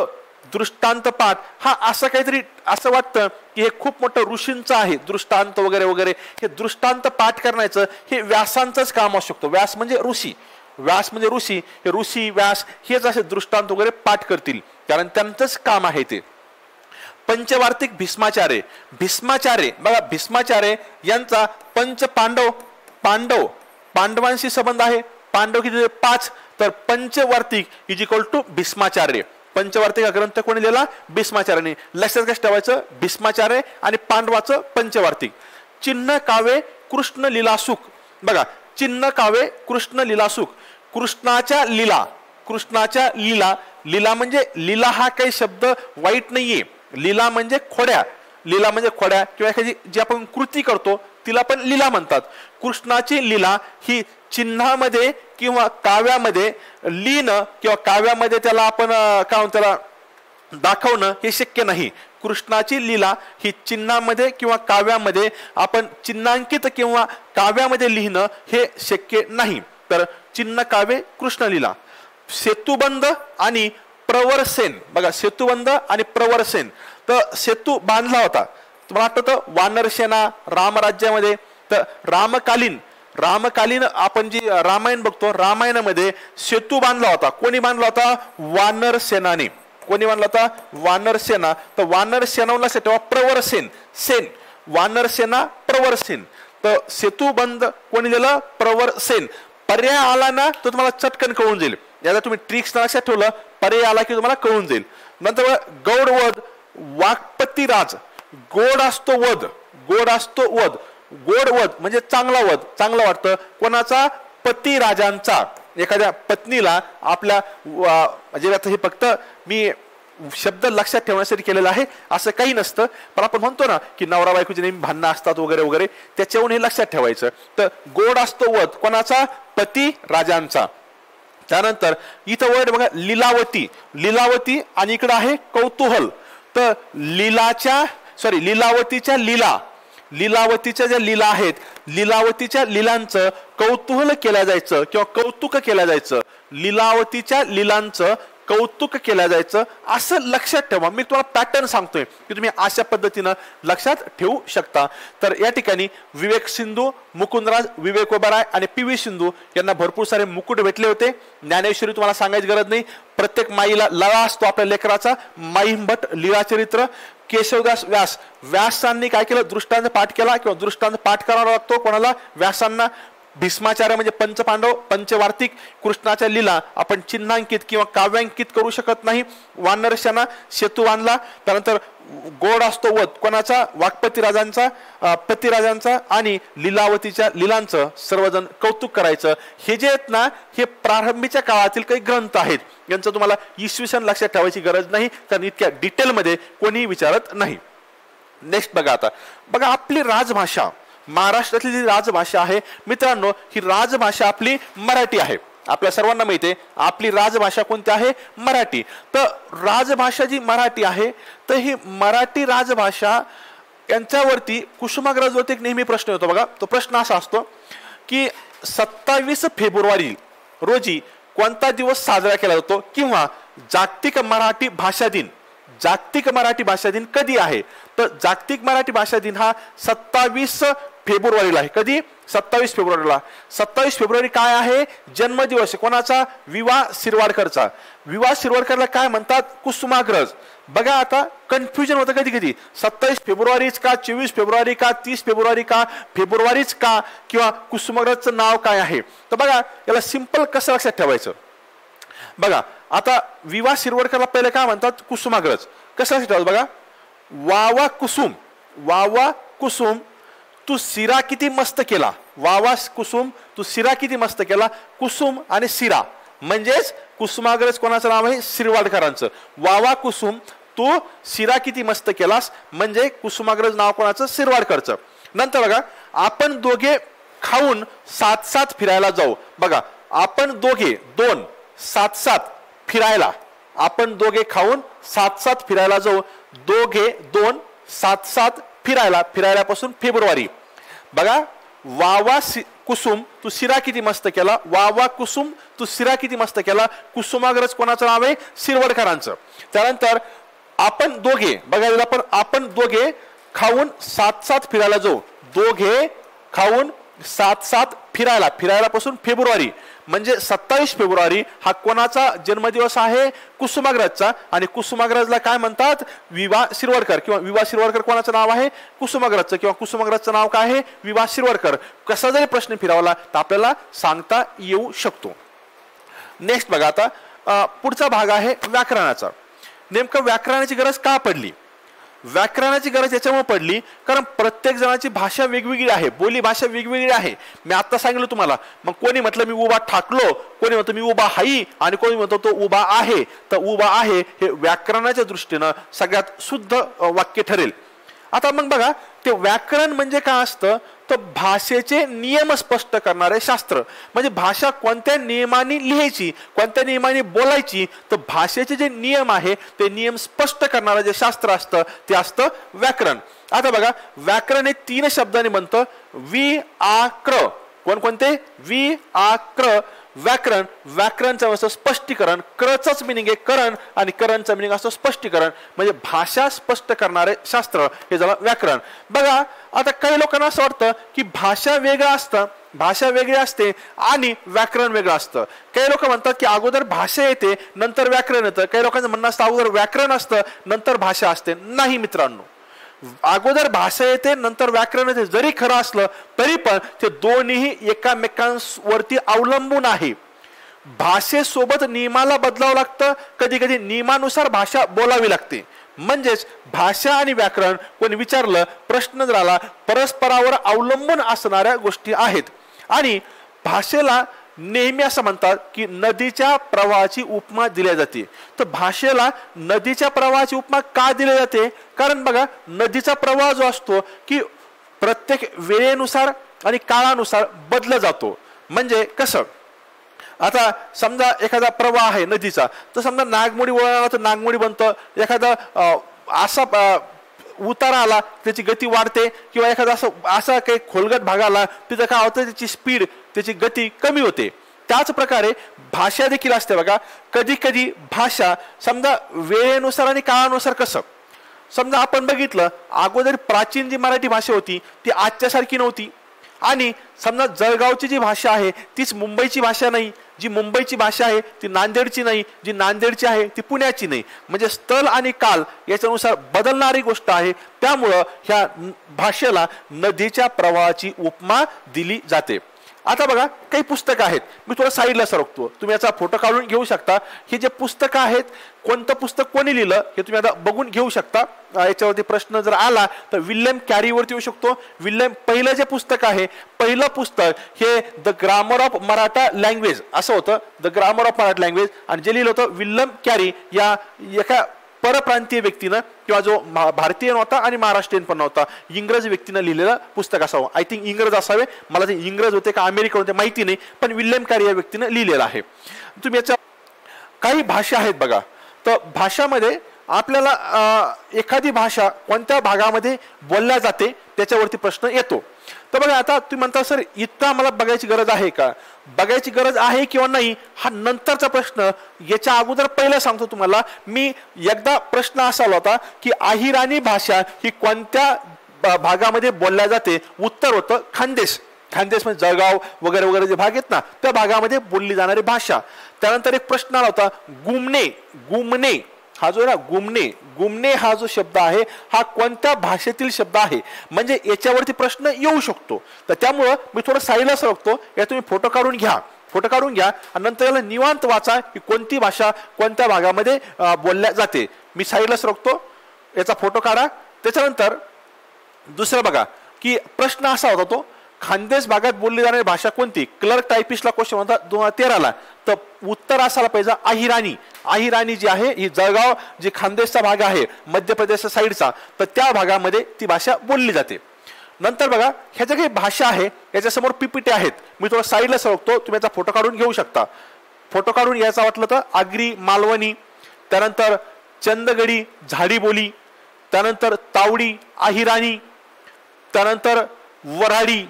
दृष्टांत पाठ हा असं काहीतरी असं वाटतं की हे खूप मोठं ऋषींचं आहे दृष्टांत वगैरे वगैरे. हे दृष्टांत पाठ करण्याचं हे व्यासांचंच काम असू शकतो. व्यास म्हणजे ऋषी, व्यास म्हणजे ऋषी. हे ऋषी व्यास हेच असे दृष्टांत वगैरे पाठ करतील कारण त्यांचंच काम आहे ते. पंचवार्तिक भीष्माचार्य, भीष्माचार्य बघा भीष्माचार्य यांचा पंच पांडव पांडवांशी संबंध आहे. पांडव किती 5 तर पंचवार्तिक इज इक्वल टू भीष्माचार्य. पंचवार्तिक हा ग्रंथ कोणी लिहिला? भीष्माचार्याने. लक्षात कसं ठेवायचं? भीष्माचार्य आणि पांडवाचं पंचवार्तिक. चिन्ह काव्य कृष्ण लीलासुख बघा चिन्ह काव्य कृष्ण लीलासुख. कृष्णाच्या लीला, कृष्णाच्या लीला. लीला म्हणजे लीला हा काही शब्द वाईट नाहीये. लीला म्हणजे खोड्या, लीला म्हणजे खोड्या किंवा एखादी जी आपण कृती करतो तिला पण लीला म्हणतात. कृष्णाची लीला ही चिन्हामध्ये किंवा काव्यामध्ये लिहिणं किंवा काव्यामध्ये त्याला आपण काय म्हणतो त्याला दाखवणं हे शक्य नाही. कृष्णाची लीला ही चिन्हामध्ये किंवा काव्यामध्ये आपण चिन्हांकित किंवा काव्यामध्ये लिहिणं हे शक्य नाही. तर चिन्ह काव्य कृष्ण लीला. सेतुबंध आणि प्रवरसेन बघा सेतुबंध आणि प्रवरसेन. तर सेतू बांधला होता तुम्हाला आठवतं वानरसेना रामराज्यामध्ये. तर रामकालीन आपण जी रामायण बघतो रामायणामध्ये सेतू बांधला होता. कोणी बांधला होता? वानरसेनाने. कोणी बांधला होता? वानरसेना. तर वानरसेना तेव्हा प्रवरसेन सेन वानरसेना प्रवरसेन. तर सेतुबंध कोणी दिलं? प्रवरसेन. पर्याय आला ना तो तुम्हाला चटकन कळून जाईल. याला तुम्ही ट्रिक्स लक्षात ठेवलं पर्याय आला की तुम्हाला कळून जाईल. नंतर गौडवध वाक्पतीराज. गोड असतो वध, गोड असतो वध. गोड वध म्हणजे चांगला वध, चांगलं वाटतं. कोणाचा? पती राजांचा. एखाद्या पत्नीला आपल्या म्हणजे आता हे फक्त मी शब्द लक्षात ठेवण्यासाठी केलेलं आहे असं काही नसतं. पण आपण म्हणतो ना की नवरा बायकोचे नेहमी भांडणं असतात वगैरे वगैरे त्याच्यावरून हे लक्षात ठेवायचं. तर गोड असतो वध कोणाचा? पती राजांचा. त्यानंतर इथं वर्ड बघा लीलावती, लीलावती आणि इकडं आहे कौतूहल. तर लीलावतीच्या लीला, लीलावतीच्या ज्या लीला आहेत लीलावतीच्या लीलांचं कौतूहल केलं जायचं किंवा कौतुक केलं जायचं. लीलावतीच्या लीलांचं कौतुक केलं जायचं असं लक्षात ठेवा. मी तुम्हाला पॅटर्न सांगतोय की तुम्ही अशा पद्धतीनं लक्षात ठेवू शकता. तर या ठिकाणी विवेक सिंधू, मुकुंदराज, विवेक ओबेरॉय आणि PV सिंधू यांना भरपूर सारे मुकुट भेटले होते. ज्ञानेश्वरी तुम्हाला सांगायची गरज नाही. प्रत्येक माईला लळा असतो आपल्या लेकराचा. माईंभट लीळाचरित्र. केशवदास व्यास, व्यासांनी काय केलं? दृष्टांत पाठ केला किंवा दृष्टांत पाठ करावा लागतो कोणाला? व्यासांना. भीष्माचार्य म्हणजे पंचपांडव पंचवार्तिक. कृष्णाच्या लीला आपण चिन्हांकित किंवा काव्यांकित करू शकत नाही. वानरसेना सेतू बांधला. त्यानंतर गोड असतो वध कोणाचा? वाक्पती राजांचा, पतिराजांचा. आणि लीलावतीच्या लीलांचं सर्वजण कौतुक करायचं. हे जे आहेत ना हे प्रारंभीच्या काळातील काही ग्रंथ आहेत. यांचं तुम्हाला इसवी सन लक्षात ठेवायची गरज नाही कारण इतक्या डिटेलमध्ये कोणीही विचारत नाही. नेक्स्ट बघा आता बघा आपली राजभाषा महाराष्ट्रातली जी राजभाषा आहे मित्रांनो ही राजभाषा आपली मराठी आहे. आपल्या सर्वांना माहिती आहे आपली राजभाषा कोणती आहे? मराठी. तर राजभाषा जी मराठी आहे तर ही मराठी राजभाषा यांच्यावरती कुसुमाग्रजवरती एक नेहमी प्रश्न होतो बघा. तो प्रश्न असा असतो की 27 फेब्रुवारी रोजी कोणता दिवस साजरा केला जातो किंवा जागतिक मराठी भाषा दिन, जागतिक मराठी भाषा दिन कधी आहे? तर जागतिक मराठी भाषा दिन हा 27 फेब्रुवारीला आहे. कधी? 27 फेब्रुवारीला. 27 फेब्रुवारी काय आहे? जन्मदिवस कोणाचा? विवा शिरवाडकरचा. विवा शिरवाडकरला काय म्हणतात? कुसुमाग्रज. बघा आता कन्फ्युजन होतं कधी कधी 27 फेब्रुवारीच का, 24 फेब्रुवारी का, 30 फेब्रुवारी का, फेब्रुवारीच का किंवा कुसुमाग्रजचं नाव काय आहे? तर बघा याला सिंपल कसं लक्षात ठेवायचं. बघा आता विवा शिरवाडकरला पहिले काय म्हणतात? कुसुमाग्रज. कसं लक्षात ठेवायचं बघा. वावा कुसुम, वावा कुसुम तू सिरा किती मस्त केला. वावा कुसुम तू सिरा किती मस्त केला. कुसुम आणि सिरा म्हणजेच कुसुमाग्रज कोणाचं नाव आहे? शिरवाडकरांचं. वावा कुसुम तू सिरा किती मस्त केलास म्हणजे कुसुमाग्रज नाव कोणाचं? शिरवाडकरचं. नंतर बघा आपण दोघे खाऊन 7-7 फिरायला जाऊ. बघा आपण दोघे 2 7-7 फिरायला. आपण दोघे खाऊन 7-7 फिरायला जाऊ. दोघे 2 7-7 फिरायला. फिरायला पासून फेब्रुवारी. बघा वावा कुसुम तू शिरा किती मस्त केला, वावा कुसुम तू शिरा किती मस्त केला, कुसुमाग्रज कोणाचं नाव आहे, शिरवडकरांचं. त्यानंतर आपण दोघे बघायला आपण दोघे खाऊन सात सात फिरायला जाऊ, दोघे खाऊन सात सात फिरायला पासून फेब्रुवारी म्हणजे 27 फेब्रुवारी हा कोणाचा जन्मदिवस आहे, कुसुमाग्रजचा. आणि कुसुमाग्रजला काय म्हणतात, विवा शिरवडकर किंवा विवा शिरवडकर कोणाचं नाव आहे, कुसुमाग्रजचं किंवा कुसुमाग्रजचं नाव काय आहे, विवा शिरवडकर. कसा जरी प्रश्न फिरवला तर आपल्याला सांगता येऊ शकतो. नेक्स्ट बघा, आता पुढचा भाग आहे व्याकरणाचा. नेमकं व्याकरणाची गरज का पडली, व्याकरणाची गरज याच्यामुळे पडली कारण प्रत्येक जणाची भाषा वेगवेगळी आहे, बोली भाषा वेगवेगळी आहे. मी आता सांगितलं तुम्हाला. मग कोणी म्हटलं मी उभा ठाकलो, कोणी म्हणतो मी उभा हाई, आणि कोणी म्हणतो तो उभा आहे. तर उभा आहे हे व्याकरणाच्या दृष्टीनं सगळ्यात शुद्ध वाक्य ठरेल. आता मग बघा, ते व्याकरण म्हणजे काय असतं, तर भाषेचे नियम स्पष्ट करणारे शास्त्र. म्हणजे भाषा कोणत्या नियमाने लिहायची, कोणत्या नियमाने बोलायची, तर भाषेचे जे नियम आहे ते नियम स्पष्ट करणारं जे शास्त्र असतं ते असतं व्याकरण. आता बघा, व्याकरण हे 3 शब्दांनी बनतं. वि आ क्र. कोणते, वि आ क्र. व्याकरण, व्याकरणचं असं स्पष्टीकरण, करचंच मिनिंग आहे करण आणि करणचं मिनिंग असतं स्पष्टीकरण. म्हणजे भाषा स्पष्ट करणारे शास्त्र हे झालं व्याकरण. बघा, आता काही लोकांना असं वाटतं की भाषा वेगळं असतं, भाषा वेगळी असते आणि व्याकरण वेगळं असतं. काही लोक म्हणतात की अगोदर भाषा येते नंतर व्याकरण येतं. काही लोकांचं म्हणणं असतं अगोदर व्याकरण असतं नंतर भाषा असते. नाही मित्रांनो, अगोदर भाषा येते नंतर व्याकरण येते जरी खरं असलं तरी पण ते दोन्ही एकामेकांवरती अवलंबून आहे. भाषेसोबत नियमाला बदलावं लागतं, कधी कधी नियमानुसार भाषा बोलावी लागते. म्हणजेच भाषा आणि व्याकरण कोणी विचारलं, प्रश्न जर आला, परस्परावर अवलंबून असणाऱ्या गोष्टी आहेत. आणि भाषेला नेहमी असं म्हणतात की नदीच्या प्रवाहाची उपमा दिली जाते. तर भाषेला नदीच्या प्रवाहाची उपमा का दिली जाते, कारण बघा, नदीचा प्रवाह जो असतो की प्रत्येक वेळेनुसार आणि काळानुसार बदलला जातो. म्हणजे कसं, आता समजा एखादा प्रवाह आहे नदीचा, तर समजा नागमोडी वळाला तर नागमोडी बनतं. एखादा असा उतारा आला त्याची गती वाढते, किंवा एखादा असा काही खोलगट भाग आला तिथं काय होतं, त्याची स्पीड, त्याची गती कमी होते. त्याच प्रकारे भाषा देखील असते. बघा, कधी कधी भाषा समजा वेळेनुसार आणि काळानुसार, कसं समजा आपण बघितलं अगोदर प्राचीन जी मराठी भाषा होती ती आजच्या सारखी नव्हती. आणि समजा जळगावची जी भाषा आहे तीच मुंबईची भाषा नाही, जी मुंबईची भाषा आहे ती नांदेडची नाही, जी नांदेडची आहे ती पुण्याची नाही. म्हणजे स्थळ आणि काल याच्यानुसार बदलणारी गोष्ट आहे. त्यामुळं ह्या भाषेला नदीच्या प्रवाहाची उपमा दिली जाते. आता बघा, काही पुस्तकं आहेत, मी थोडं साईडला सरकतो, तुम्ही याचा फोटो काढून घेऊ शकता. हे जे पुस्तकं आहेत, कोणतं पुस्तक कोणी लिहिलं हे तुम्ही आता बघून घेऊ शकता. याच्यावरती प्रश्न जर आला तर विल्यम कॅरीवरती येऊ शकतो. विल्यम, पहिलं जे पुस्तक आहे, पहिलं पुस्तक हे the grammar of Maratha language असं होतं, the grammar of Maratha language. आणि जे लिहिलं होतं विल्यम कॅरी या एका परप्रांतीय व्यक्तीनं, किंवा जो भारतीय नव्हता आणि महाराष्ट्रीयन पण नव्हता, इंग्रज व्यक्तीनं लिहिलेलं पुस्तक असावं. आय थिंक इंग्रज असावे, मला ते इंग्रज होते का अमेरिकन होते माहिती नाही, पण विल्यम कॅरी या व्यक्तीनं लिहिलेलं आहे. तुम्ही याच्या काही भाषा आहेत बघा, तर भाषामध्ये आपल्याला एखादी भाषा कोणत्या भागामध्ये बोलल्या जाते त्याच्यावरती प्रश्न येतो. तर बघा, आता तुम्ही म्हणता सर इतका मला बघायची गरज आहे का, बघायची गरज आहे किंवा नाही हा नंतरचा प्रश्न. याच्या अगोदर पहिलं सांगतो तुम्हाला, मी एकदा प्रश्न असा होता की अहिराणी भाषा ही कोणत्या भागामध्ये बोलल्या जाते. उत्तर होतं खानदेश. खानदेश म्हणजे जळगाव वगैरे वगैरे जे भाग आहेत ना, त्या भागामध्ये बोलली जाणारी भाषा. त्यानंतर एक प्रश्न आला होता गुमणे. गुमणे हा जो आहे ना, गुमणे, गुमणे हा जो शब्द आहे हा कोणत्या भाषेतील शब्द आहे, म्हणजे याच्यावरती प्रश्न येऊ शकतो. तर त्यामुळं मी थोडं साईडला सरकतो. या तुम्ही फोटो काढून घ्या, फोटो काढून घ्या आणि नंतर याला निवांत वाचा की कोणती भाषा कोणत्या भागामध्ये बोलल्या जाते. मी साईडला सरकतो, याचा फोटो काढा. त्याच्यानंतर दुसरं बघा की प्रश्न असा होता तो, खानदेश भागात बोलली जाणारी भाषा कोणती. क्लर्क टायपिस्टला क्वेश्चन होता 2013ला. तर उत्तर असायला पाहिजे अहिराणी. अहिराणी जी आहे ही जळगाव जी खानदेशचा भाग आहे मध्य प्रदेशच्या साईडचा, तर त्या भागामध्ये ती भाषा बोलली जाते. नंतर बघा, ह्या ज्या काही भाषा आहे याच्यासमोर पीपीटी आहेत, मी थोडं साईडला सरकतो, तुम्ही याचा फोटो काढून घेऊ शकता. फोटो काढून यायचा वाटलं तर आगरी, मालवणी, त्यानंतर चंदगडी, झाडी बोली, त्यानंतर तावडी, अहिराणी, त्यानंतर वऱ्हाडी,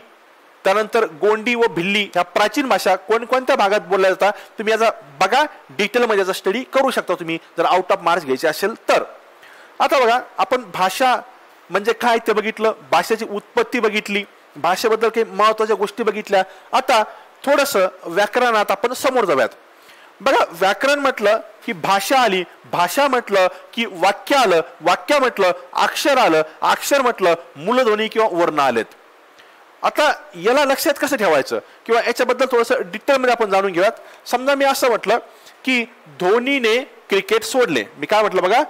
त्यानंतर गोंडी व भिल्ली ह्या प्राचीन भाषा कोणकोणत्या भागात बोलल्या जातात तुम्ही याचा बघा, डिटेलमध्ये याचा स्टडी करू शकता तुम्ही जर आउट ऑफ मार्क्स घ्यायचे असेल तर. आता बघा, आपण भाषा म्हणजे काय ते बघितलं, भाषेची उत्पत्ती बघितली, भाषेबद्दल काही महत्वाच्या गोष्टी बघितल्या. आता थोडंसं व्याकरणात आपण समोर जाऊयात. बघा, व्याकरण म्हटलं की भाषा आली, भाषा म्हटलं की वाक्य आलं, वाक्य म्हटलं अक्षर आलं, अक्षर म्हटलं मूलध्वनी किंवा वर्ण आलेत. आता याला लक्षात कसं ठेवायचं किंवा याच्याबद्दल थोडंसं डिटेलमध्ये आपण जाणून घेऊयात. समजा मी असं म्हटलं की धोनीने क्रिकेट सोडले. मी काय म्हटलं बघा,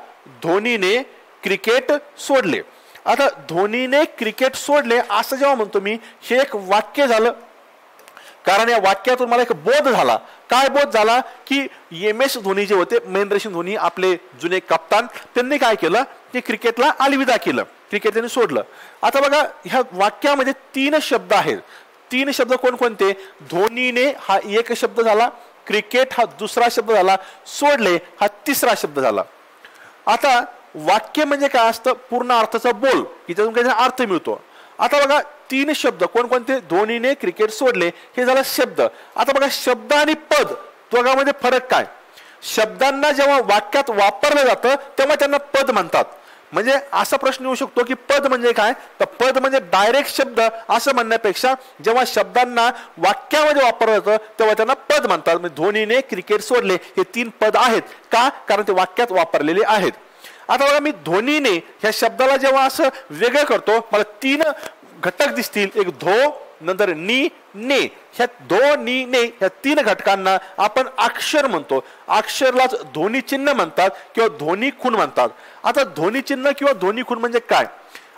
धोनीने क्रिकेट सोडले. आता धोनीने क्रिकेट सोडले असं जेव्हा म्हणतो मी, हे एक वाक्य झालं. कारण या वाक्यातून मला एक बोध झाला. काय बोध झाला की MS धोनी जे होते, महेंद्रसिंग धोनी आपले जुने कप्तान, त्यांनी काय केलं की क्रिकेटला अलविदा केलं, क्रिकेट त्यांनी सोडलं. आता बघा, ह्या वाक्यामध्ये 3 शब्द आहेत. 3 शब्द कोणकोणते? धोनीने हा एक शब्द झाला, क्रिकेट हा दुसरा शब्द झाला, सोडले हा तिसरा शब्द झाला. आता वाक्य म्हणजे काय असतं? पूर्ण अर्थाचा बोल की त्यातून काही अर्थ मिळतो. आता बघा, 3 शब्द कोणकोणते? धोनीने क्रिकेट सोडले हे झालं शब्द. आता बघा, शब्द आणि पद दोघांमध्ये फरक काय? शब्दांना जेव्हा वाक्यात वापरलं जातं तेव्हा त्यांना पद म्हणतात. म्हणजे असा प्रश्न येऊ शकतो की पद म्हणजे काय? तर पद म्हणजे डायरेक्ट शब्द असं म्हणण्यापेक्षा जेव्हा शब्दांना वाक्यामध्ये वापरलं जातं तेव्हा त्यांना पद म्हणतात. म्हणजे धोनीने क्रिकेट सोडले हे 3 पद आहेत. का? कारण ते वाक्यात वापरलेले आहेत. आता बघा, मी धोनीने ह्या शब्दाला जेव्हा असं वेगळं करतो, मला 3 घटक दिसतील. एक धो, नंतर नी, ने. ह्या धो, नी, ने ह्या 3 घटकांना आपण अक्षर म्हणतो. अक्षरलाच ध्वनी चिन्ह म्हणतात किंवा ध्वनी खूण म्हणतात. आता ध्वनी चिन्ह किंवा ध्वनी खूण म्हणजे काय?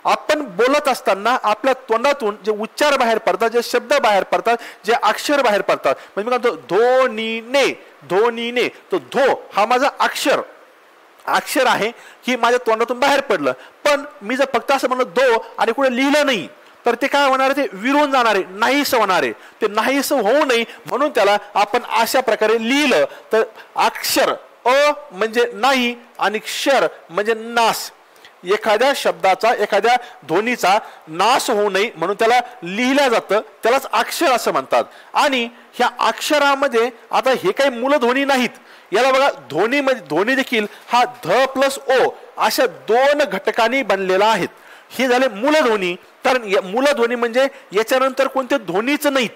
आपण बोलत असताना आपल्या तोंडातून जे उच्चार बाहेर पडतात, जे शब्द बाहेर पडतात, जे अक्षर बाहेर पडतात, म्हणजे मी म्हणतो धोनीने, धोनीने, तो धो हा माझा अक्षर आहे की माझ्या तोंडातून बाहेर पडलं. पण मी जर फक्त असं म्हणलं दो आणि कुठे लिहिलं नाही तर ते काय होणार आहे? ते विरून जाणार आहे, नाहीसं होणार आहे. ते नाहीसं होऊ नये म्हणून त्याला आपण अशा प्रकारे लिहिलं तर अक्षर अ म्हणजे नाही आणि क्षर म्हणजे नाश. एखाद्या शब्दाचा, एखाद्या ध्वनीचा नाश होऊ नये म्हणून त्याला लिहिलं जातं, त्यालाच अक्षर असं म्हणतात. आणि ह्या अक्षरामध्ये आता हे काही मूलध्वनी नाहीत. याला बघा, ध्वनी म्हणजे ध्वनी देखील हा ध प्लस ओ अशा 2 घटकांनी बनलेला आहेत. हे झाले मूलध्वनी. कारण मूलध्वनी म्हणजे याच्यानंतर कोणते ध्वनीच नाहीत.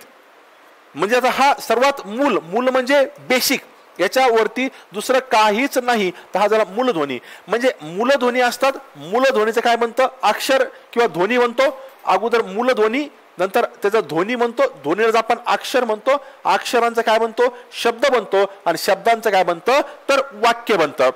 म्हणजे आता हा सर्वात मूल म्हणजे बेसिक, याच्यावरती दुसरं काहीच नाही, तर हा झाला मूलध्वनी. म्हणजे मूलध्वनी असतात. मूलध्वनीचं काय बनतं? अक्षर किंवा ध्वनी बनतो. अगोदर मूलध्वनी, नंतर त्याचा ध्वनी म्हणतो, ध्वनीला आपण अक्षर म्हणतो, अक्षरांचा काय बनतो? शब्द बनतो, आणि शब्दांचं काय बनतं? तर वाक्य बनतं.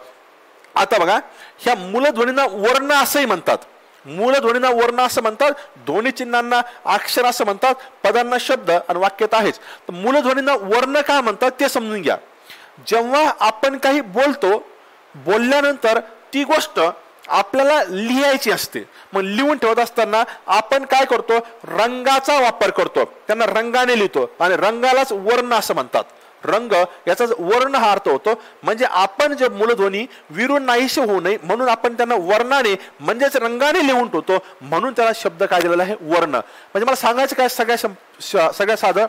आता बघा, ह्या मूलध्वनींना वर्ण असंही म्हणतात. मूलध्वनींना वर्ण असं म्हणतात, ध्वनी चिन्हांना अक्षर असं म्हणतात, पदांना शब्द आणि वाक्यात आहेच. तर मूलध्वनींना वर्ण काय म्हणतात ते समजून घ्या. जेव्हा आपण काही बोलतो, बोलल्यानंतर ती गोष्ट आपल्याला लिहायची असते. मग लिहून ठेवत असताना आपण काय करतो? रंगाचा वापर करतो, त्यांना रंगाने लिहितो, आणि रंगालाच वर्ण असं म्हणतात. रंग याचा वर्ण हा अर्थ होतो. म्हणजे आपण जे मूलध्वनी विरून नाहीसे होऊ नये म्हणून आपण त्यांना वर्णाने म्हणजेच रंगाने लिहून ठेवतो, म्हणून त्याला शब्द काय दिलेला आहे? वर्ण. म्हणजे मला सांगायचं काय? सगळ्या साधं,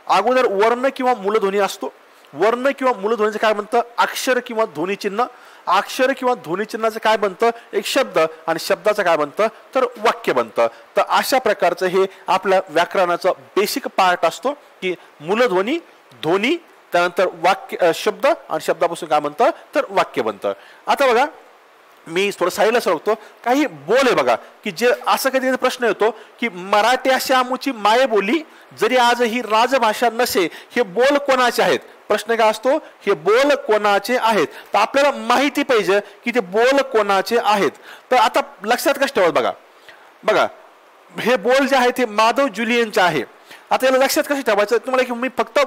अगोदर वर्ण किंवा मूलध्वनी असतो. वर्ण किंवा मूलध्वनीचं काय बनतं? अक्षर किंवा ध्वनीचिन्ह. अक्षर किंवा ध्वनीचिन्हाचं काय बनतं? एक शब्द, आणि शब्दाचं काय बनतं? तर वाक्य बनतं. तर अशा प्रकारचं हे आपल्या व्याकरणाचं बेसिक पार्ट असतो की मूलध्वनी, ध्वनी, त्यानंतर वाक्य, शब्द, आणि शब्दापासून काय बनतं? तर वाक्य बनतं. आता बघा, मी थोडं साईडला सरकतो. काही बोल आहे बघा की जे असं कधी प्रश्न येतो की मराठी अशी आमुची माय बोली जरी आज ही राजभाषा नसे, हे बोल कोणाचे आहेत? प्रश्न काय असतो? हे बोल कोणाचे आहेत? तर आपल्याला माहिती पाहिजे की ते बोल कोणाचे आहेत. तर आता लक्षात कसं ठेवत बघा, हे बोल जे आहेत हे माधव जुलियनचे आहे. आता याला लक्षात कसं ठेवायचं? तुम्हाला की मी फक्त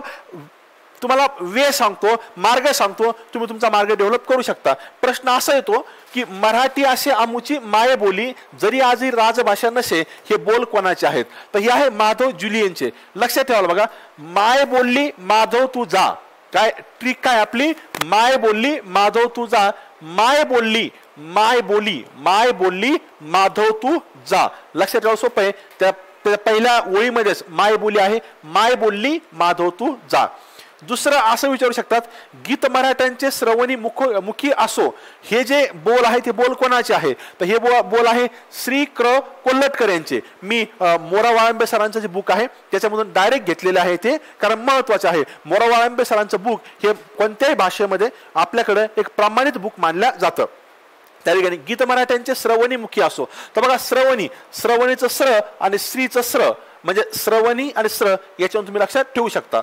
तुम्हाला वे सांगतो, मार्ग सांगतो, तुम्ही तुमचा मार्ग डेव्हलप करू शकता. प्रश्न असा येतो की मराठी असे आमुची माय बोली जरी आजही राजभाषा नसे, हे बोल कोणाचे आहेत? तर हे आहे माधव जुलियनचे. लक्षात ठेवायला बघा, माय बोलली माधव तू जा. काय ट्रिक काय आपली? माय बोलली माधव तू जा. माय बोलली, माय बोली, माय बोलली माधव तू जा. लक्षात ठेवा, सोपं आहे. त्या त्या पहिल्या ओळीमध्येच माय बोली आहे, माय बोलली माधव तू जा. दुसरं असं विचारू शकतात, गीत मराठ्यांचे श्रवणी मुखी असो, हे जे बोल आहे ते बोल कोणाचे आहे? तर हे बोल आहे श्री क्र कोल्हटकर यांचे. मी मोरा वाळंबे सरांचं जे बुक आहे त्याच्यामधून डायरेक्ट घेतलेले आहे ते, कारण महत्वाचं आहे. मोरा वाळंबे सरांचं बुक हे कोणत्याही भाषेमध्ये आपल्याकडे एक प्रमाणित बुक मानलं जातं. त्या ठिकाणी गीत मराठ्यांचे श्रवणी मुखी असो. तर बघा, श्रवणीचं श्र आणि श्रीचं श्र म्हणजे श्रवणी आणि श्र याच्यावरून तुम्ही लक्षात ठेवू शकता.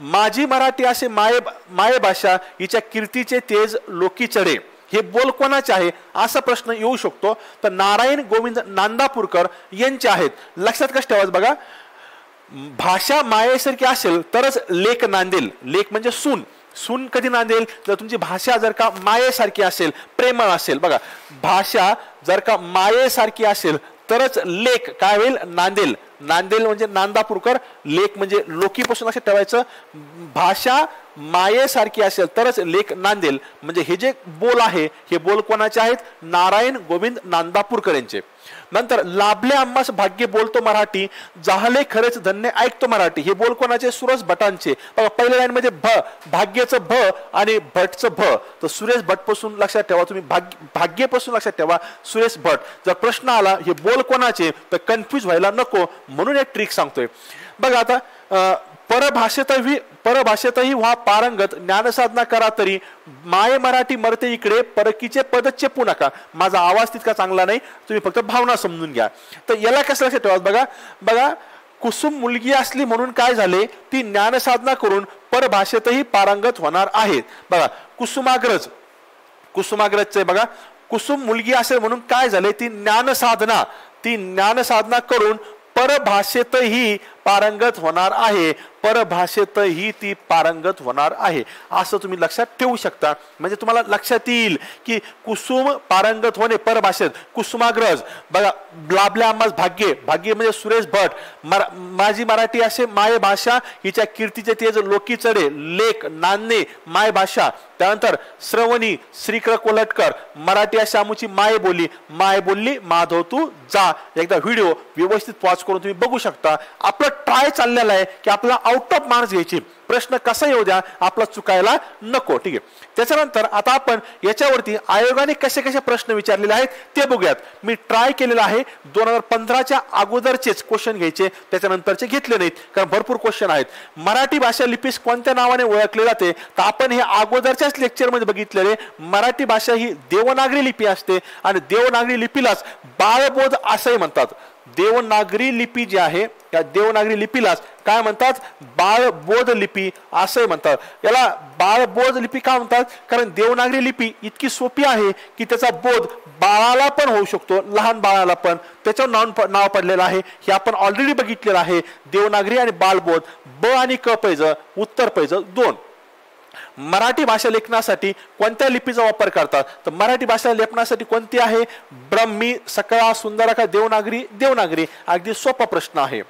माझी मराठी असे माये भाषा, हिच्या कीर्तीचे तेज लोकी चढे, हे बोल कोणाचे आहे असा प्रश्न येऊ शकतो. तर नारायण गोविंद नांदापूरकर यांचे आहेत. लक्षात कसं ठेवायचं बघा, भाषा मायेसारखी असेल तरच लेख नांदेल. लेख म्हणजे सून कधी नांदेल? जर तुमची भाषा जर का मायेसारखी असेल, प्रेमळ असेल. बघा, भाषा जर का मायेसारखी असेल तरच लेख काय होईल? नांदेल. नांदेल म्हणजे नांदापूरकर, लेख म्हणजे लोकीपासून असं ठेवायचं. भाषा मायेसारखी असेल तरच लेख नांदेल. म्हणजे हे जे बोल आहे हे बोल कोणाचे आहेत? नारायण गोविंद नांदापूरकर यांचे. नंतर लाभले आम्हास भाग्य बोलतो मराठी, जाहले खरेच धन्य ऐकतो मराठी, हे बोल कोणाचे? सुरेश भटांचे. बघा, पहिल्या लाईन मध्ये भाग्याचं भ आणि भटचं भ. तर सुरेश भट पासून लक्षात ठेवा तुम्ही, भाग्यपासून लक्षात ठेवा सुरेश भट. जर प्रश्न आला हे बोल कोणाचे तर कन्फ्यूज व्हायला नको, म्हणून एक ट्रिक सांगतोय. बघा, आता परभाषेतही व्हा पारंगत, ज्ञानसाधना करा तरी, माय मराठी मरते इकडे, परकीचे पद चेपू नका. माझा आवाज तितका चांगला नाही, तुम्ही फक्त भावना समजून घ्या. तर याला कसं लक्षात ठेवा? बघा, कुसुम मुलगी असली म्हणून काय झाले? ती ज्ञानसाधना करून परभाषेतही पारंगत होणार आहे. बघा, कुसुमाग्रजचे बघा, कुसुम मुलगी असेल म्हणून काय झाले? ती ज्ञानसाधना करून परभाषेतही पारंगत होणार आहे. परभाषेतही ती पारंगत होणार आहे असं तुम्ही लक्षात ठेवू शकता. म्हणजे तुम्हाला लक्षात येईल की कुसुम पारंगत होणे परभाषेत. कुसुमाग्रज बघा, लाभले आम्हास भाग्य म्हणजे सुरेश भट. माझी मराठी असे माय भाषा, हिच्या कीर्तीचे तेज लोकी चढे, लेख नांदणे माय भाषा. त्यानंतर श्रवणी श्रीकर कोल्हटकर, मराठी अशी आमुची माय बोलली माधव तू जा. एकदा व्हिडिओ व्यवस्थित पॉज करून तुम्ही बघू शकता. आपलं ट्राय चाललेला आहे की आपला आउट ऑफ मार्क्स घ्यायची, प्रश्न कसा येऊ द्या, आपला चुकायला नको. ठीक आहे, त्याच्यानंतर आता आपण याच्यावरती आयोगाने कसे कसे प्रश्न विचारलेले आहेत ते बघूयात. मी ट्राय केलेला आहे 2015च्या अगोदरचेच क्वेश्चन घ्यायचे, त्याच्यानंतरचे घेतले नाहीत, कारण भरपूर क्वेश्चन आहेत. मराठी भाषा लिपीस कोणत्या नावाने ओळखले जाते? तर आपण हे अगोदरच्याच लेक्चर मध्ये बघितलेले. मराठी भाषा ही देवनागरी लिपी असते आणि देवनागरी लिपीलाच बाळबोध असंही म्हणतात. देवनागरी लिपी जी आहे त्या देवनागरी लिपीलाच काय म्हणतात? बाळबोध लिपी असंही म्हणतात. याला बाळबोध लिपी का म्हणतात? कारण देवनागरी लिपी इतकी सोपी आहे की त्याचा बोध बाळाला पण होऊ शकतो, लहान बाळाला पण. त्याच्यावर नाव पडलेलं आहे, हे आपण ऑलरेडी बघितलेलं आहे. देवनागरी आणि बाळबोध, ब आणि क पैज, उत्तर पैज 2. मराठी भाषा लेखनासाठी कोणत्या लिपीचा वापर करतात? तर मराठी भाषा लेखनासाठी कोणती आहे? ब्राह्मी, सकळा, सुंदरका, देवनागरी. अगदी सोपा प्रश्न आहे.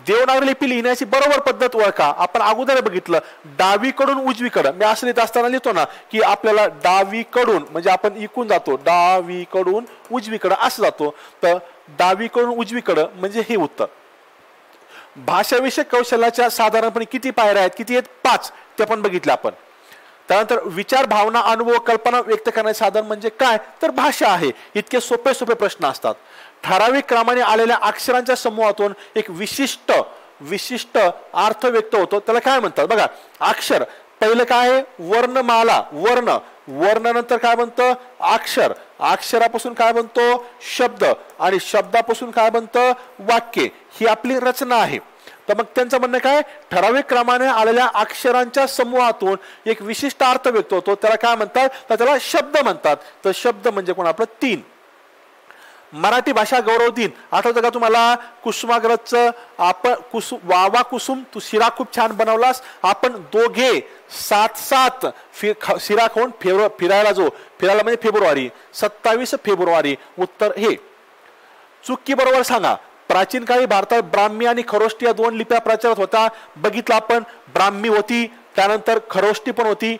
देवनागरी लिपी लिहिण्याची बरोबर पद्धत ओळखा. आपण अगोदर बघितलं डावीकडून उजवीकडे. मी असं लिहित असताना लिहितो ना की आपल्याला डावीकडून म्हणजे आपण इकून जातो, डावीकडून उजवीकडे असं जातो. तर डावीकडून उजवीकडे म्हणजे हे उत्तर. भाषाविषयक कौशल्याच्या साधारणपणे किती पायऱ्या आहेत? किती आहेत? 5. ते पण बघितलं आपण. त्यानंतर विचार, भावना, अनुभव, कल्पना व्यक्त करण्याचे साधन म्हणजे काय? तर भाषा आहे. इतके सोपे प्रश्न असतात. ठराविक क्रमाने आलेल्या अक्षरांच्या समूहातून एक विशिष्ट अर्थ व्यक्त होतो, त्याला काय म्हणतात? बघा, अक्षर पहिलं काय आहे? वर्णमाला, वर्णानंतर काय बनतं? अक्षर, अक्षरापासून काय बनतो? शब्द, आणि शब्दापासून काय बनतं? वाक्य. ही आपली रचना आहे. तर मग त्यांचं म्हणणं काय? ठराविक क्रमाने आलेल्या अक्षरांच्या समूहातून एक विशिष्ट अर्थ व्यक्त होतो, त्याला काय म्हणतात? तर त्याला शब्द म्हणतात. तर शब्द म्हणजे कोण? आपलं 3. मराठी भाषा गौरव दिन आठवतं का तुम्हाला? कुसुमाग्रजचं आपण वावा कुसुम, तू शिरा खूप छान बनवलास. आपण दोघे 7 शिरा खाऊन फिरायला म्हणजे फेब्रुवारी, 27 फेब्रुवारी. उत्तर हे. चुकी बरोबर सांगा. प्राचीन काळी भारतात ब्राह्मी आणि खरोष्टी या 2 लिप्या प्रचारात होता. बघितलं आपण, ब्राह्मी होती, त्यानंतर खरोष्टी पण होती.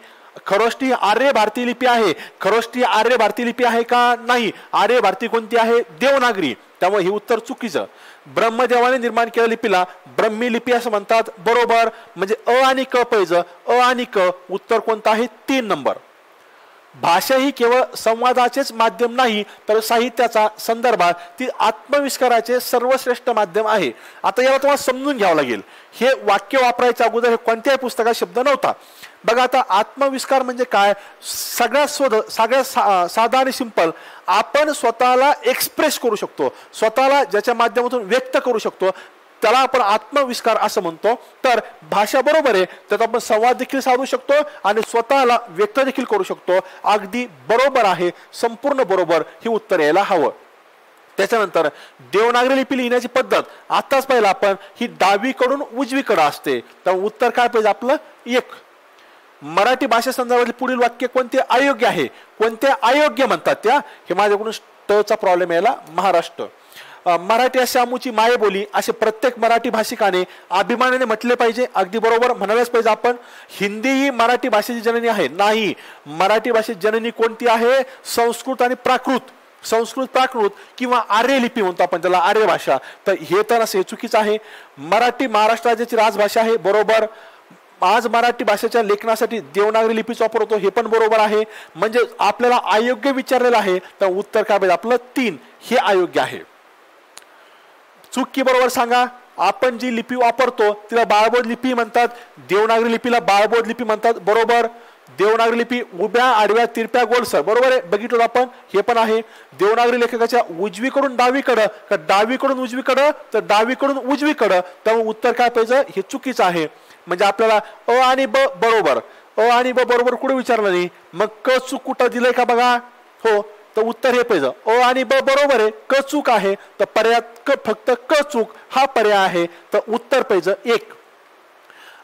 खरोष्टी आर्य भारतीय लिपी आहे. खरोष्टी आर्य भारतीय लिपी आहे का? नाही. आर्य भारतीय कोणती आहे? देवनागरी. त्यामुळे हे उत्तर चुकीचं. ब्रह्मदेवाने निर्माण केलेल्या लिपीला ब्रह्मी लिपी असं म्हणतात, बरोबर. म्हणजे अ आणि क पाहिजे, अ आणि क. उत्तर कोणतं आहे? 3 नंबर. भाषा ही केवळ संवादाचेच माध्यम नाही, तर साहित्याचा संदर्भात ती आत्मविष्काराचे सर्वश्रेष्ठ माध्यम आहे. आता याला तुम्हाला समजून घ्यावं लागेल. हे वाक्य वापरायच्या अगोदर हे कोणत्याही पुस्तकात शब्द नव्हता. बघा आता आत्मविष्कार म्हणजे काय? सगळ्यात साधा आणि सिंपल. आपण स्वतःला एक्सप्रेस करू शकतो, स्वतःला ज्याच्या माध्यमातून व्यक्त करू शकतो, त्याला आपण आत्मविष्कार असं म्हणतो. तर भाषा बरोबर आहे, त्यात आपण संवाद देखील साधू शकतो आणि स्वतःला व्यक्त देखील करू शकतो. अगदी बरोबर आहे, संपूर्ण बरोबर हे उत्तर यायला हवं. त्याच्यानंतर देवनागरी लिपी लिहिण्याची पद्धत आताच पाहिलं आपण, ही डावीकडून उजवीकडे असते. तर उत्तर काय पाहिजे आपलं? 1. मराठी भाषे संदर्भातील पुढील वाक्य कोणते अयोग्य आहे? कोणते अयोग्य म्हणतात त्या? हे माझ्याकडून टचा प्रॉब्लेम यायला. महाराष्ट्र मराठी अशी आमूची मायबोली असे प्रत्येक मराठी भाषिकाने अभिमानाने म्हटले पाहिजे. अगदी बरोबर, म्हणायलाच पाहिजे आपण. हिंदी ही मराठी भाषेची जननी आहे? नाही. मराठी भाषेची जननी कोणती आहे? संस्कृत आणि प्राकृत. संस्कृत, प्राकृत किंवा आर्य लिपी म्हणतो आपण त्याला, आर्य भाषा. तर हे तर असं चुकीचं आहे. मराठी महाराष्ट्र राज्याची राजभाषा आहे, बरोबर. आज मराठी भाषेच्या लेखनासाठी देवनागरी लिपीचा वापर होतो, हे पण बरोबर आहे. म्हणजे आपल्याला अयोग्य विचारलेलं आहे, तर उत्तर काय पाहिजे आपलं? 3. हे अयोग्य आहे. चुकी बरोबर सांगा. आपण जी लिपी वापरतो तिला बाळबोध लिपी म्हणतात, देवनागरी लिपीला बाळबोध लिपी म्हणतात, बरोबर. देवनागरी लिपी उभ्या, आडव्या, तिरप्या, गोलसर, बरोबर आहे, बघितलं आपण. हे पण आहे. देवनागरी लेखकाच्या उजवीकडून डावीकडं का डावीकडून उजवीकडं? तर डावीकडून उजवीकडं. त्यामुळे उत्तर काय पाहिजे? हे चुकीचं आहे. म्हणजे आपल्याला अ आणि ब बरोबर, अ आणि ब बरोबर कुठे विचारलं नाही. मग क चूक कुठं दिलंय का बघा? हो. तर उत्तर हे पाहिजे अ आणि ब बरोबर आहे, क चूक आहे. तर पर्यायात फक्त क चूक हा पर्याय आहे. तर उत्तर पाहिजे 1.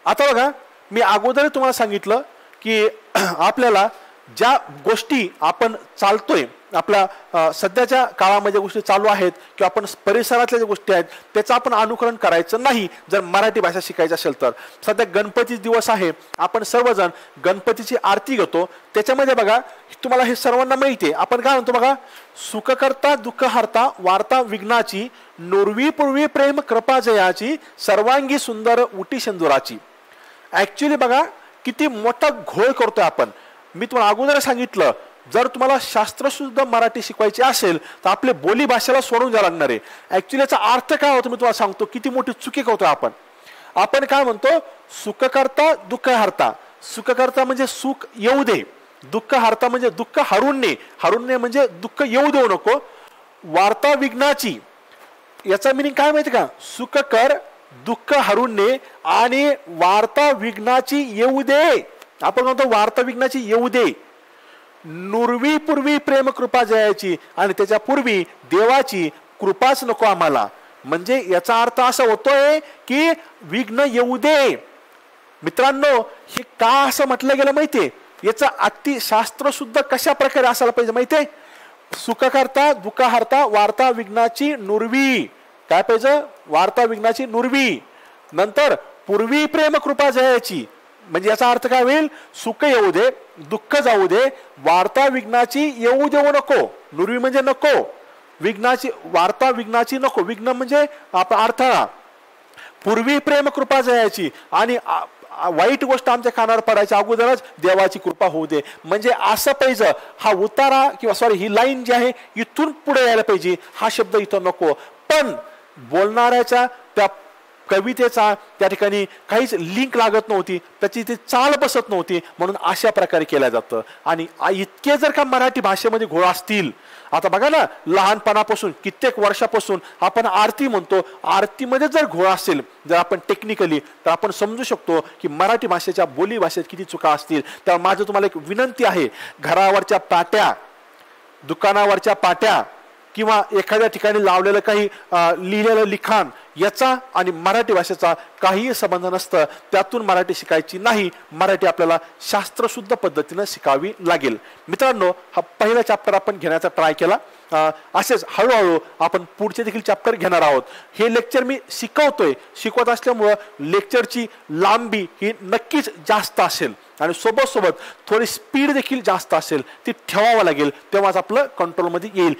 आता बघा, मी अगोदर तुम्हाला सांगितलं की आपल्याला ज्या गोष्टी आपण चालतोय, आपल्या सध्याच्या काळामध्ये गोष्टी चालू आहेत किंवा आपण परिसरातल्या ज्या गोष्टी आहेत त्याचं आपण अनुकरण करायचं नाही जर मराठी भाषा शिकायची असेल तर. सध्या गणपती दिवस आहे, आपण सर्वजण गणपतीची आरती घेतो. त्याच्यामध्ये बघा, तुम्हाला हे सर्वांना माहिती आहे, आपण काय म्हणतो बघा, सुख करता दुःख हरता वार्ता विघ्नाची, नुरवी पूर्वी प्रेम कृपा जयाची, सर्वांगी सुंदर उटी शेंदुराची. ऍक्च्युली बघा किती मोठा घोळ करतोय आपण. मी तुम्हाला अगोदर सांगितलं, जर तुम्हाला शास्त्रशुद्ध मराठी शिकवायची असेल तर आपले बोली भाषेला सोडून द्यावं लागणार आहे. ऍक्च्युली याचा अर्थ काय होतो मी तुम्हाला सांगतो, किती मोठी चुकी करतोय आपण. आपण काय म्हणतो? सुख करता दुःख हरता. सुख करता म्हणजे सुख येऊ दे, दुःख हरता म्हणजे दुःख हरून ने, हरून ने म्हणजे दुःख येऊ देऊ नको. वार्ता विघ्नाची, याचा मिनिंग काय माहिती का? सुख कर, दुःख हरून ने आणि वार्ता विघ्नाची येऊ दे. आपण म्हणतो वार्ता विघ्नाची येऊ दे. नुरवी पूर्वी प्रेम कृपा जयाची, आणि त्याच्या पूर्वी देवाची कृपाच नको आम्हाला. म्हणजे याचा अर्थ असा होतोय की विघ्न येऊ दे. मित्रांनो, हे का असं म्हटलं गेलं माहितीये? याचा अति शास्त्र सुद्धा कशा प्रकारे असायला पाहिजे माहितीये? सुख करता दुःख हरता वार्ता विघ्नाची नुरवी. काय पाहिजे? वार्ता विघ्नाची नुरवी. नंतर पूर्वी प्रेम कृपा जयाची, म्हणजे याचा अर्थ काय होईल? सुख येऊ दे, दुःख जाऊ दे, वार्ता विघ्नाची येऊ देऊ नको. नुरवी म्हणजे नको, विघ्नाची, वार्ता विघ्नाची नको. विघ्न म्हणजे अडथळा. पूर्वी प्रेम कृपा जयाची, आणि वाईट गोष्ट आमच्या कानावर पडायच्या अगोदरच देवाची कृपा होऊ दे. म्हणजे असं पाहिजे. हा उतारा किंवा सॉरी ही लाईन जी आहे इथून पुढे यायला पाहिजे, हा शब्द इथं नको. पण बोलणाऱ्याच्या त्या कवितेचा त्या ठिकाणी काहीच लिंक लागत नव्हती, त्याची ती चाल बसत नव्हती, म्हणून अशा प्रकारे केलं जातं. आणि इतके जर का मराठी भाषेमध्ये घोळ असतील, आता बघा ना, लहानपणापासून कित्येक वर्षापासून आपण आरती म्हणतो, आरतीमध्ये जर घोळ असेल जर आपण टेक्निकली, तर आपण समजू शकतो की मराठी भाषेच्या बोली भाषेत किती चुका असतील. तर माझं तुम्हाला एक विनंती आहे, घरावरच्या पाट्या, दुकानावरच्या पाट्या किंवा एखाद्या ठिकाणी लावलेलं काही लिहिलेलं लिखाण याचा आणि मराठी भाषेचा काही संबंध नसतं. त्यातून मराठी शिकायची नाही, मराठी आपल्याला शास्त्रशुद्ध पद्धतीने शिकावी लागेल. मित्रांनो, हा पहिला चॅप्टर आपण घेण्याचा ट्राय केला. असेच हळूहळू आपण पुढचे देखील चॅप्टर घेणार आहोत. हे लेक्चर मी शिकवत असल्यामुळं लेक्चरची लांबी ही नक्कीच जास्त असेल आणि सोबत सोबत थोडी स्पीड देखील जास्त असेल, ती ठेवावं लागेल, तेव्हाच आपलं कंट्रोलमध्ये येईल.